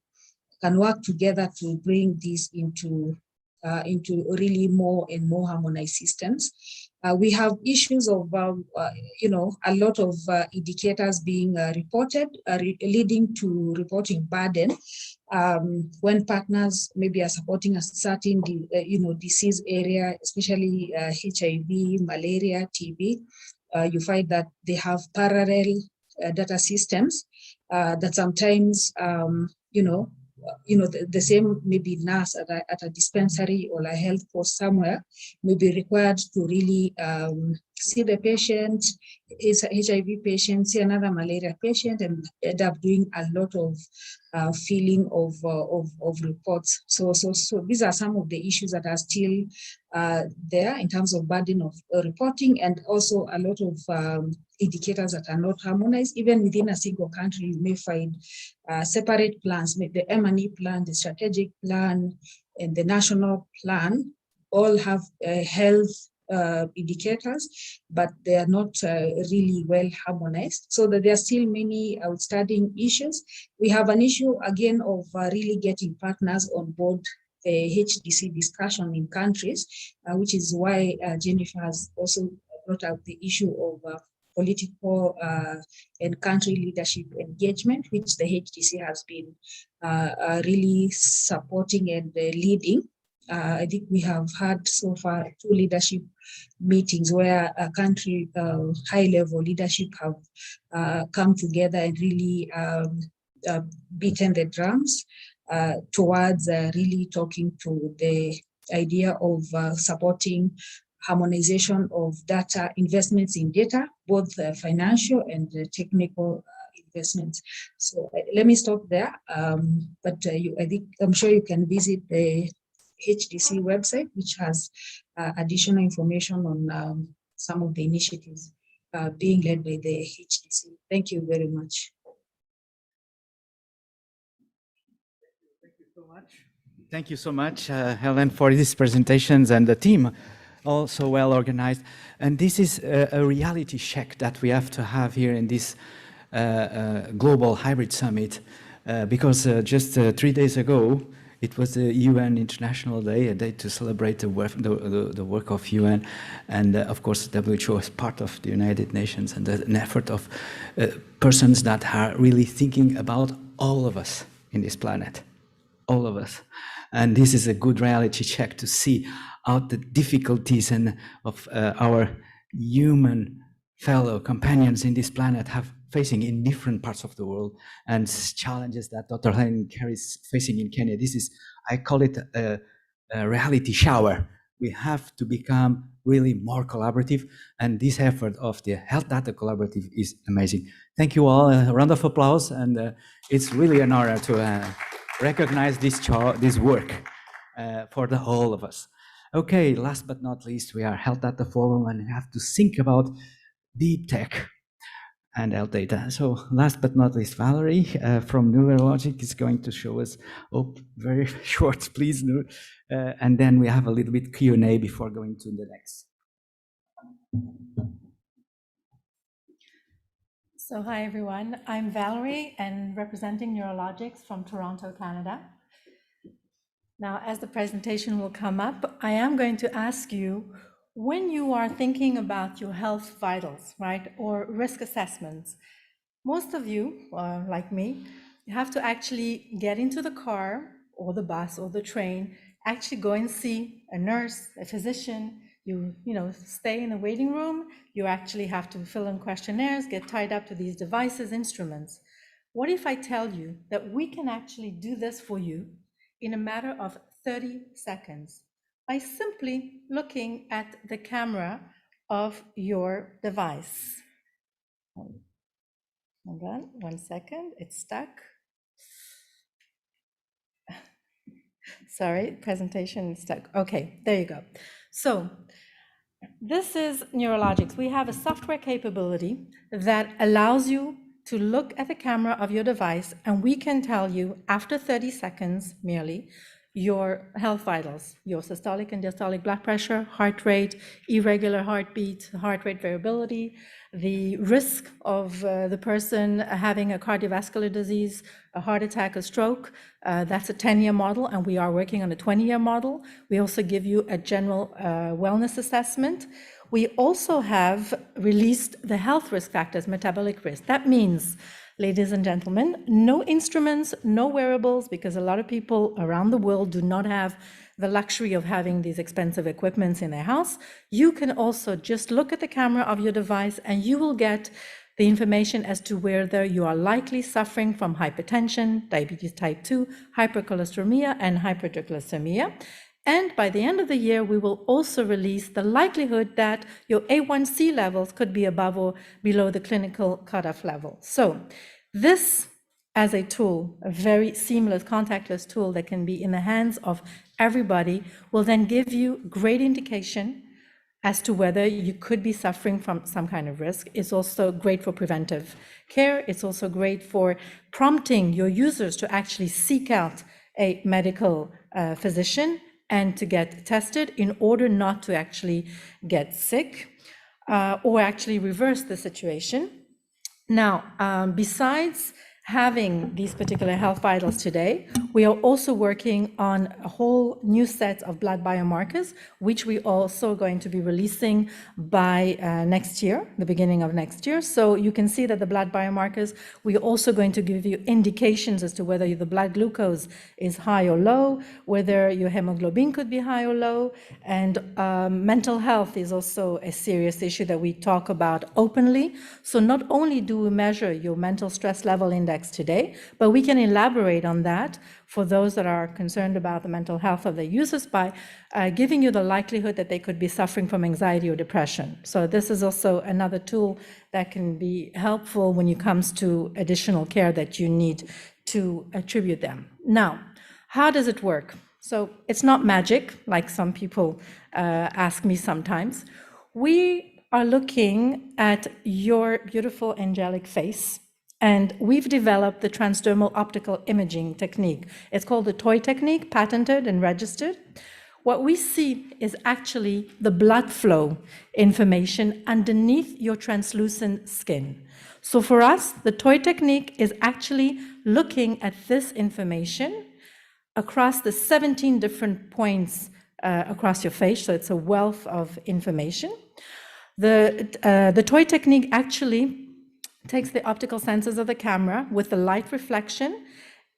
work together to bring this into really more and more harmonized systems. We have issues of, a lot of indicators being reported, leading to reporting burden when partners maybe are supporting a certain, disease area, especially HIV, malaria, TB. you find that they have parallel data systems that sometimes, the same maybe nurse at a dispensary or a health post somewhere may be required to really see the patient, is a HIV patient, see another malaria patient, and end up doing a lot of filling of reports. So these are some of the issues that are still there in terms of burden of reporting, and also a lot of indicators that are not harmonized. Even within a single country, you may find separate plans, the M&E plan, the strategic plan, and the national plan all have health indicators, but they are not really well harmonized, so that there are still many outstanding issues. We have an issue again of really getting partners on board the HDC discussion in countries, which is why Jennifer has also brought up the issue of political and country leadership engagement, which the HDC has been really supporting and leading. I think we have had so far 2 leadership meetings where a country high-level leadership have come together and really beaten the drums towards really talking to the idea of supporting harmonization of data, investments in data, both financial and technical investments. So let me stop there. But I'm sure you can visit the HDC website, which has additional information on some of the initiatives being led by the HDC. Thank you very much. Thank you so much, Helen, for these presentations, and the team also well organized. And this is a reality check that we have to have here in this global hybrid summit, because just 3 days ago, it was the UN International Day, a day to celebrate the work of UN. And of course, WHO is part of the United Nations, and an effort of persons that are really thinking about all of us in this planet, all of us. And this is a good reality check to see how the difficulties and of our human fellow companions in this planet have facing in different parts of the world, and challenges that Dr. Helen is facing in Kenya. This is, I call it a reality shower. We have to become really more collaborative, and this effort of the Health Data Collaborative is amazing. Thank you all, a round of applause, and it's really an honor to recognize this work for the whole of us. Okay, last but not least, we are Health Data Forum and have to think about deep tech and health data. So last but not least, Valerie from NuraLogix is going to show us, very short, please, and then we have a little bit Q&A before going to the next. So hi everyone, I'm Valerie and representing NuraLogix from Toronto, Canada. Now, as the presentation will come up, I am going to ask you, when you are thinking about your health vitals, right, or risk assessments, most of you, like me, you have to actually get into the car or the bus or the train, actually go and see a nurse, a physician, you stay in the waiting room, you actually have to fill in questionnaires, get tied up to these devices, instruments. What if I tell you that we can actually do this for you in a matter of 30 seconds? By simply looking at the camera of your device. Hold on 1 second, it's stuck. Sorry, presentation is stuck. Okay, there you go. So this is NuraLogix. We have a software capability that allows you to look at the camera of your device, and we can tell you after 30 seconds merely, your health vitals, your systolic and diastolic blood pressure, heart rate, irregular heartbeat, heart rate variability, the risk of the person having a cardiovascular disease, a heart attack, a stroke. That's a 10-year model, and we are working on a 20-year model. We also give you a general wellness assessment. We also have released the health risk factors, metabolic risk. That means, ladies and gentlemen, no instruments, no wearables, because a lot of people around the world do not have the luxury of having these expensive equipments in their house, you can also just look at the camera of your device and you will get the information as to whether you are likely suffering from hypertension, diabetes type 2, hypercholesteremia, and hypertriglyceridemia. And by the end of the year, we will also release the likelihood that your A1C levels could be above or below the clinical cutoff level. So this, as a tool, a very seamless contactless tool that can be in the hands of everybody, will then give you great indication as to whether you could be suffering from some kind of risk. It's also great for preventive care. It's also great for prompting your users to actually seek out a medical physician and to get tested in order not to actually get sick or actually reverse the situation. Now, besides having these particular health vitals today, we are also working on a whole new set of blood biomarkers, which we also going to be releasing by next year, the beginning of next year. So you can see that the blood biomarkers, we're also going to give you indications as to whether the blood glucose is high or low, whether your hemoglobin could be high or low, and mental health is also a serious issue that we talk about openly. So not only do we measure your mental stress level index today, but we can elaborate on that for those that are concerned about the mental health of their users by giving you the likelihood that they could be suffering from anxiety or depression. So this is also another tool that can be helpful when it comes to additional care that you need to attribute them. Now, how does it work? So it's not magic, like some people ask me sometimes. We are looking at your beautiful angelic face, and we've developed the transdermal optical imaging technique. It's called the TOI technique, patented and registered. What we see is actually the blood flow information underneath your translucent skin. So for us, the TOI technique is actually looking at this information across the 17 different points across your face. So it's a wealth of information. The TOI technique actually takes the optical sensors of the camera with the light reflection,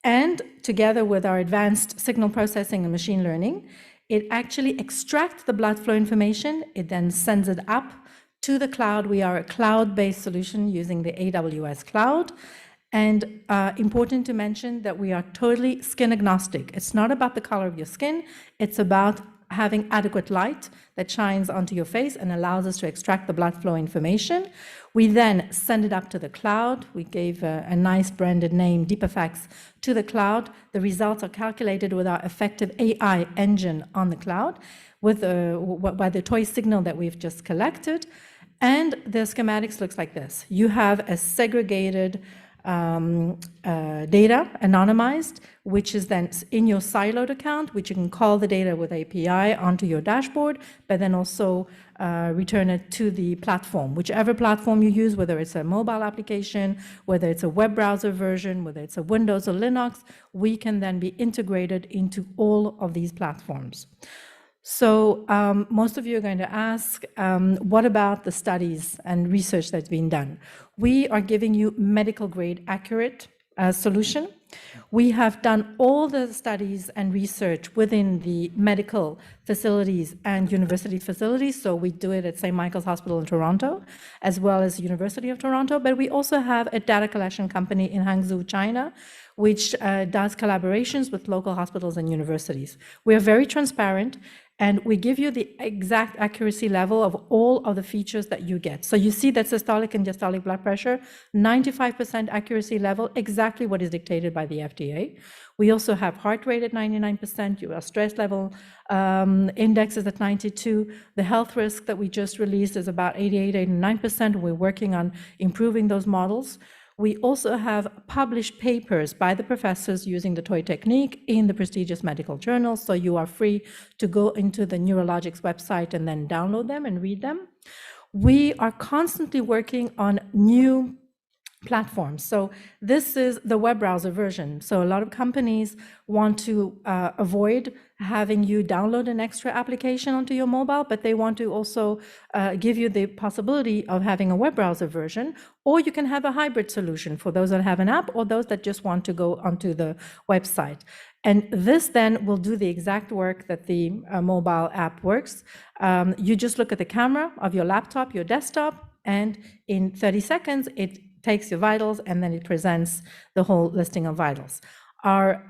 and together with our advanced signal processing and machine learning, it actually extracts the blood flow information. It then sends it up to the cloud. We are a cloud-based solution using the AWS cloud. And important to mention that we are totally skin agnostic. It's not about the color of your skin. It's about having adequate light that shines onto your face and allows us to extract the blood flow information. We then send it up to the cloud. We gave a nice branded name, DeepFX, to the cloud. The results are calculated with our effective AI engine on the cloud with by the TOI signal that we've just collected. And the schematics looks like this. You have a segregated data, anonymized, which is then in your siloed account, which you can call the data with API onto your dashboard, but then also return it to the platform, whichever platform you use, whether it's a mobile application, whether it's a web browser version, whether it's a Windows or Linux, we can then be integrated into all of these platforms. So most of you are going to ask, what about the studies and research that's been done? We are giving you medical grade accurate solution. We have done all the studies and research within the medical facilities and university facilities. So we do it at St. Michael's Hospital in Toronto, as well as University of Toronto. But we also have a data collection company in Hangzhou, China, which does collaborations with local hospitals and universities. We are very transparent, and we give you the exact accuracy level of all of the features that you get. So you see that systolic and diastolic blood pressure, 95% accuracy level, exactly what is dictated by the FDA. We also have heart rate at 99%, your stress level index is at 92. The health risk that we just released is about 88, 89%. We're working on improving those models. We also have published papers by the professors using the TOI technique in the prestigious medical journals, so you are free to go into the NuraLogix website and then download them and read them. We are constantly working on new platforms. So this is the web browser version. So a lot of companies want to avoid having you download an extra application onto your mobile, but they want to also give you the possibility of having a web browser version, or you can have a hybrid solution for those that have an app or those that just want to go onto the website. And this then will do the exact work that the mobile app works. You just look at the camera of your laptop, your desktop, and in 30 seconds, it takes your vitals and then it presents the whole listing of vitals. Our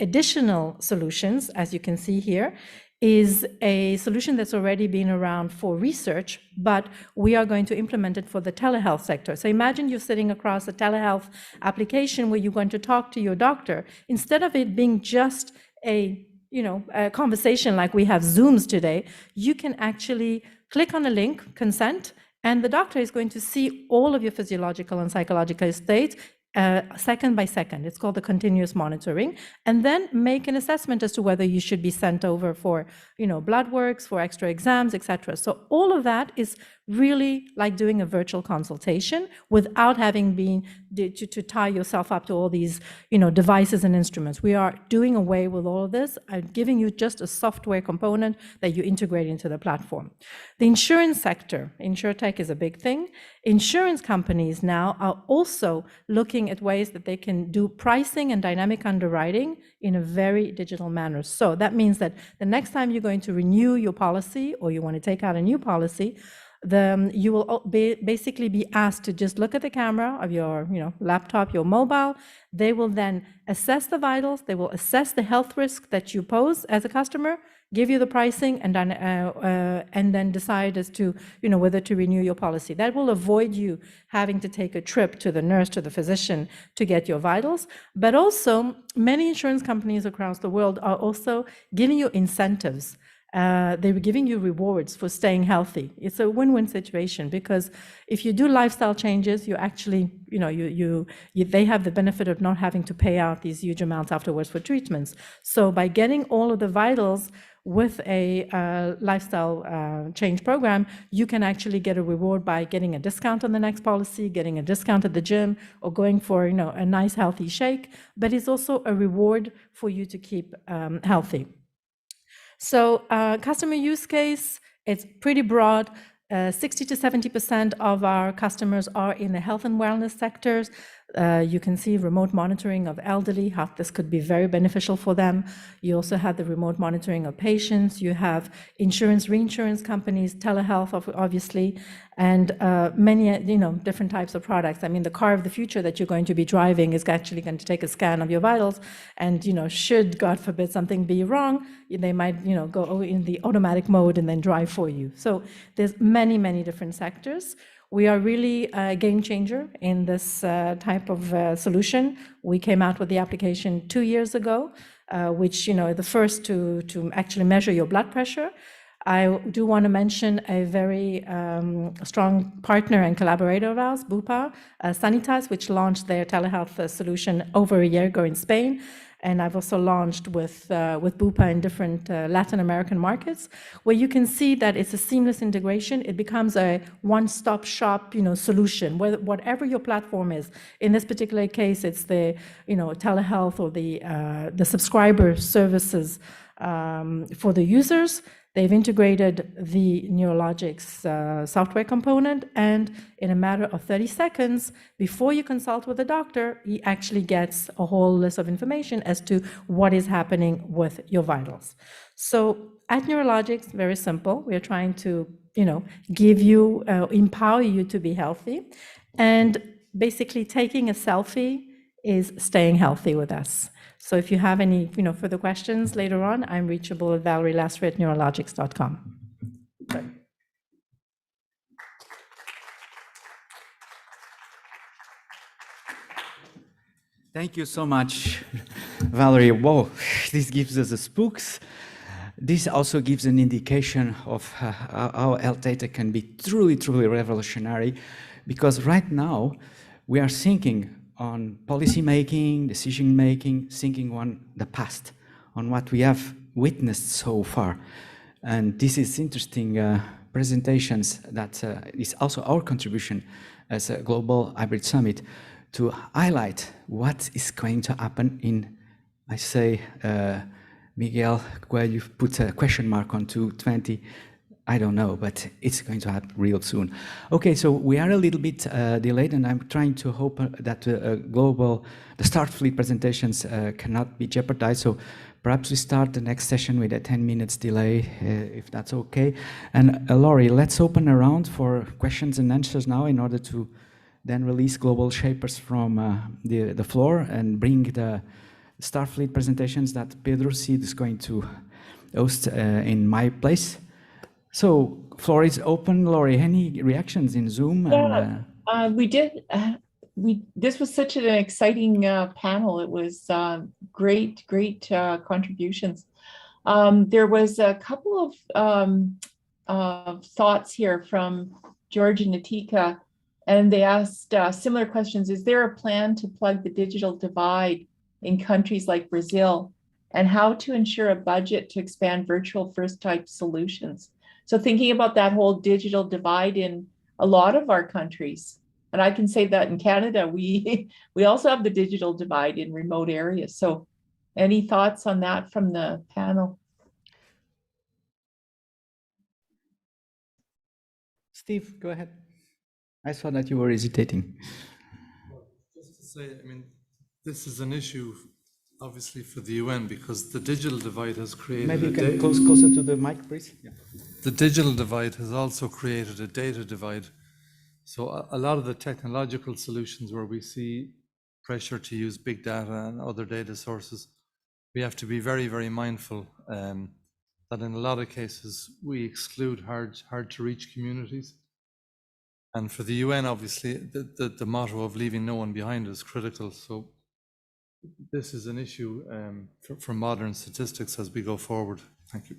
additional solutions, as you can see here, is a solution that's already been around for research, but we are going to implement it for the telehealth sector. So imagine you're sitting across a telehealth application where you're going to talk to your doctor. Instead of it being just a conversation like we have Zooms today, you can actually click on a link, consent, and the doctor is going to see all of your physiological and psychological states second by second. It's called the continuous monitoring, and then make an assessment as to whether you should be sent over for, blood works, for extra exams, etc. So all of that is really like doing a virtual consultation without having been to tie yourself up to all these, devices and instruments. We are doing away with all of this and giving you just a software component that you integrate into the platform. The insurance sector, insurtech is a big thing. Insurance companies now are also looking at ways that they can do pricing and dynamic underwriting in a very digital manner. So that means that the next time you're going to renew your policy or you want to take out a new policy, you will basically be asked to just look at the camera of your laptop, your mobile. They will then assess the vitals. They will assess the health risk that you pose as a customer, give you the pricing, and then decide as to whether to renew your policy. That will avoid you having to take a trip to the nurse, to the physician to get your vitals. But also, many insurance companies across the world are also giving you incentives. They were giving you rewards for staying healthy. It's a win-win situation, because if you do lifestyle changes, you actually, they have the benefit of not having to pay out these huge amounts afterwards for treatments. So by getting all of the vitals with a lifestyle change program, you can actually get a reward by getting a discount on the next policy, getting a discount at the gym, or going for a nice healthy shake. But it's also a reward for you to keep healthy. So customer use case, it's pretty broad. 60 to 70% of our customers are in the health and wellness sectors. You can see remote monitoring of elderly, how this could be very beneficial for them. You also have the remote monitoring of patients. You have insurance, reinsurance companies, telehealth, obviously, and many different types of products. I mean, the car of the future that you're going to be driving is actually going to take a scan of your vitals, and should, God forbid, something be wrong, they might go in the automatic mode and then drive for you. So there's many different sectors. We are really a game changer in this type of solution. We came out with the application 2 years ago, which the first to actually measure your blood pressure. I do want to mention a very strong partner and collaborator of ours, Bupa Sanitas, which launched their telehealth solution over a year ago in Spain. And I've also launched with Bupa in different Latin American markets, where you can see that it's a seamless integration. It becomes a one-stop shop, solution, whatever your platform is. In this particular case, it's the, telehealth or the subscriber services for the users. They've integrated the NuraLogix software component, and in a matter of 30 seconds, before you consult with the doctor, he actually gets a whole list of information as to what is happening with your vitals. So at NuraLogix, very simple. We are trying to, give you, empower you to be healthy, and basically taking a selfie is staying healthy with us. So if you have any further questions later on, I'm reachable at Valerie Lasry at NuraLogix.com. Thank you so much, Valerie. Whoa, this gives us the spooks. This also gives an indication of how health data can be truly revolutionary, because right now we are thinking on policy making, decision making, thinking on the past, on what we have witnessed so far. And this is interesting presentations that is also our contribution as a global hybrid summit to highlight what is going to happen in, I say, Miguel, where you put a question mark on 220, I don't know, but it's going to happen real soon. Okay, so we are a little bit delayed, and I'm trying to hope that the Starfleet presentations cannot be jeopardized. So perhaps we start the next session with a 10 minutes delay, if that's okay. And Laurie, let's open a round for questions and answers now in order to then release global shapers from the floor and bring the Starfleet presentations that Pedro Cid is going to host in my place. So, floor is open. Laurie, any reactions in Zoom? Yeah, we did. This was such an exciting panel. It was great contributions. There was a couple of thoughts here from George and Natika, and they asked similar questions. Is there a plan to plug the digital divide in countries like Brazil, and how to ensure a budget to expand virtual first type solutions? So thinking about that whole digital divide in a lot of our countries, and I can say that in Canada, we also have the digital divide in remote areas. So any thoughts on that from the panel? Steve, go ahead. I saw that you were hesitating. Just to say, I mean, this is an issue obviously for the UN because the digital divide has created. Maybe you can closer to the mic, please. Yeah. The digital divide has also created a data divide. So a lot of the technological solutions where we see pressure to use big data and other data sources, we have to be very, very mindful that in a lot of cases we exclude hard to reach communities. And for the UN, obviously, the motto of leaving no one behind is critical. So this is an issue for modern statistics as we go forward. Thank you.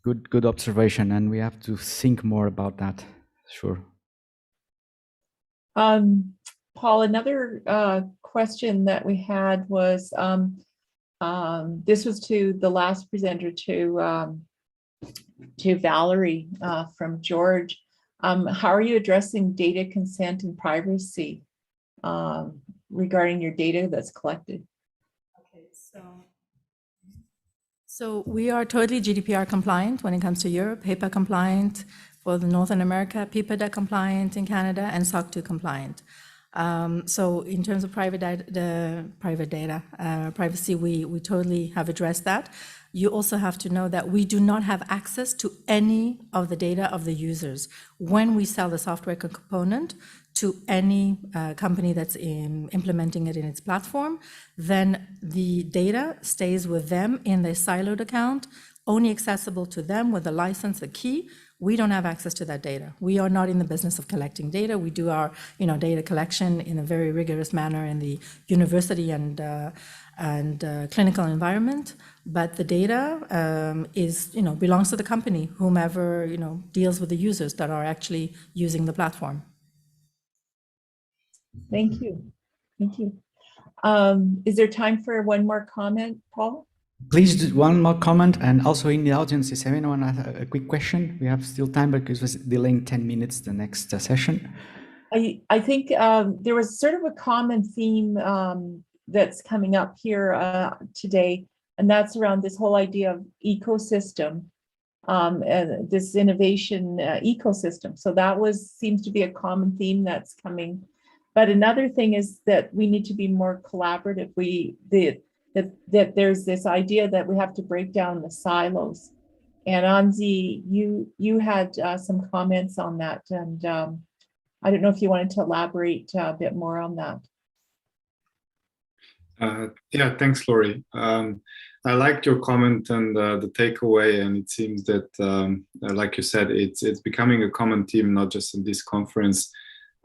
Good observation, and we have to think more about that. Sure. Paul, another question that we had was, this was to the last presenter, to Valerie from George. How are you addressing data consent and privacy regarding your data that's collected? Okay, so we are totally GDPR compliant when it comes to Europe, HIPAA compliant for the Northern America, PIPEDA compliant in Canada, and SOC 2 compliant. So in terms of privacy, we totally have addressed that. You also have to know that we do not have access to any of the data of the users. When we sell the software component to any company that's implementing it in its platform, then the data stays with them in their siloed account, only accessible to them with a license, a key. We don't have access to that data. We are not in the business of collecting data. We do our data collection in a very rigorous manner in the university and clinical environment. But the data belongs to the company, whomever deals with the users that are actually using the platform. Thank you. Thank you. Is there time for one more comment, Paul? Please do one more comment, and also in the audience, if anyone has a quick question, we have still time because we're delaying 10 minutes the next session. I think there was sort of a common theme that's coming up here today, and that's around this whole idea of ecosystem, and this innovation ecosystem. So that seems to be a common theme that's coming. But another thing is that we need to be more collaborative. That there's this idea that we have to break down the silos. And Anze, you had some comments on that, and I don't know if you wanted to elaborate a bit more on that. Yeah, thanks, Laurie. I liked your comment and the takeaway, and it seems that, like you said, it's becoming a common theme, not just in this conference.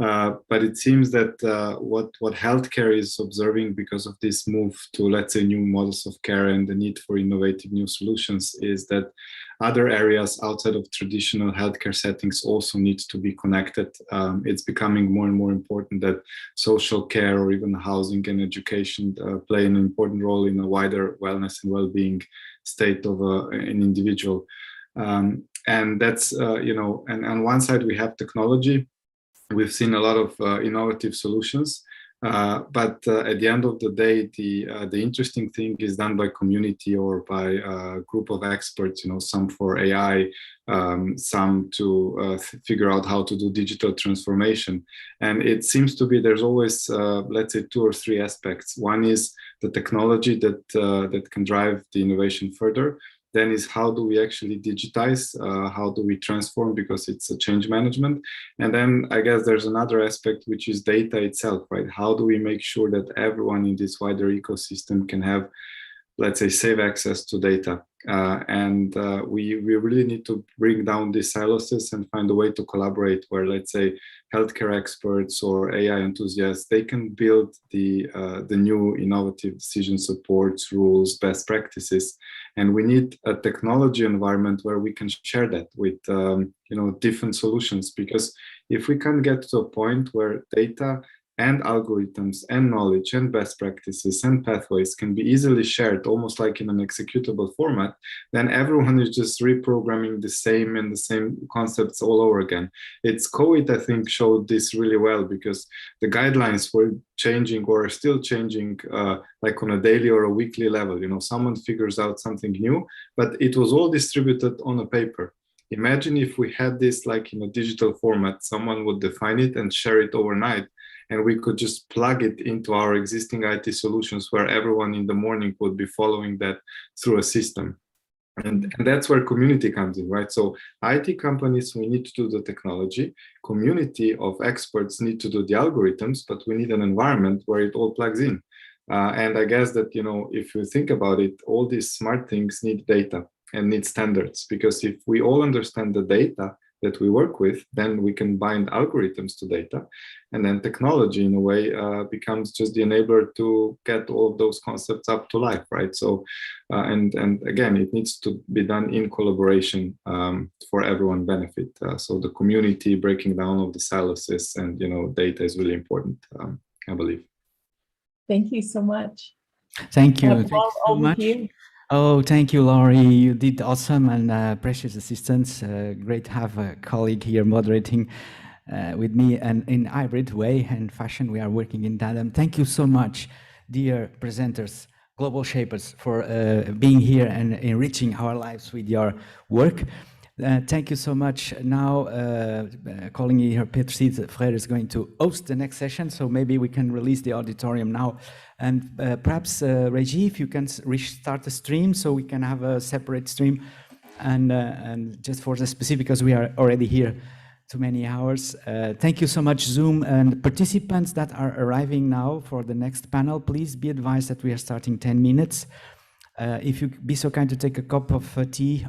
But it seems that what healthcare is observing because of this move to, let's say, new models of care and the need for innovative new solutions is that other areas outside of traditional healthcare settings also need to be connected. It's becoming more and more important that social care or even housing and education play an important role in a wider wellness and well-being state of an individual. and that's, and on one side we have technology. We've seen a lot of innovative solutions. But at the end of the day, the interesting thing is done by community or by a group of experts, some for AI, some to figure out how to do digital transformation. And it seems to be there's always, let's say, 2 or 3 aspects. One is the technology that can drive the innovation further. Then is how do we actually digitize? How do we transform? Because it's a change management. And then I guess there's another aspect, which is data itself, right? How do we make sure that everyone in this wider ecosystem can have, let's say, safe access to data? We really need to bring down these silos and find a way to collaborate where, let's say, healthcare experts or AI enthusiasts, they can build the new innovative decision supports, rules, best practices. And we need a technology environment where we can share that with different solutions. Because if we can get to a point where data and algorithms and knowledge and best practices and pathways can be easily shared, almost like in an executable format, then everyone is just reprogramming the same concepts all over again. It's COVID, I think, showed this really well, because the guidelines were changing or are still changing like on a daily or a weekly level. Someone figures out something new, but it was all distributed on a paper. Imagine if we had this like in a digital format, someone would define it and share it overnight, and we could just plug it into our existing IT solutions where everyone in the morning would be following that through a system. And that's where community comes in, right? So IT companies, we need to do the technology. Community of experts need to do the algorithms, but we need an environment where it all plugs in. And I guess that, if you think about it, all these smart things need data and need standards, because if we all understand the data that we work with, then we can bind algorithms to data, and then technology in a way becomes just the enabler to get all of those concepts up to life, right? So and again, it needs to be done in collaboration for everyone benefit. So the community breaking down of the silos and data is really important, I believe. Thank you so much. Thank you. Thank you Paul, so over much. to you. Oh, thank you, Laurie. You did awesome and precious assistance. Great to have a colleague here moderating with me, and in hybrid way and fashion. We are working in tandem. Thank you so much, dear presenters, global shapers, for being here and enriching our lives with your work. Thank you so much. Now, calling here Peter Freire is going to host the next session, so maybe we can release the auditorium now. And perhaps, Reggie, if you can restart the stream so we can have a separate stream. And just for the specific, because we are already here too many hours. Thank you so much, Zoom. And participants that are arriving now for the next panel, please be advised that we are starting 10 minutes. If you be so kind to take a cup of tea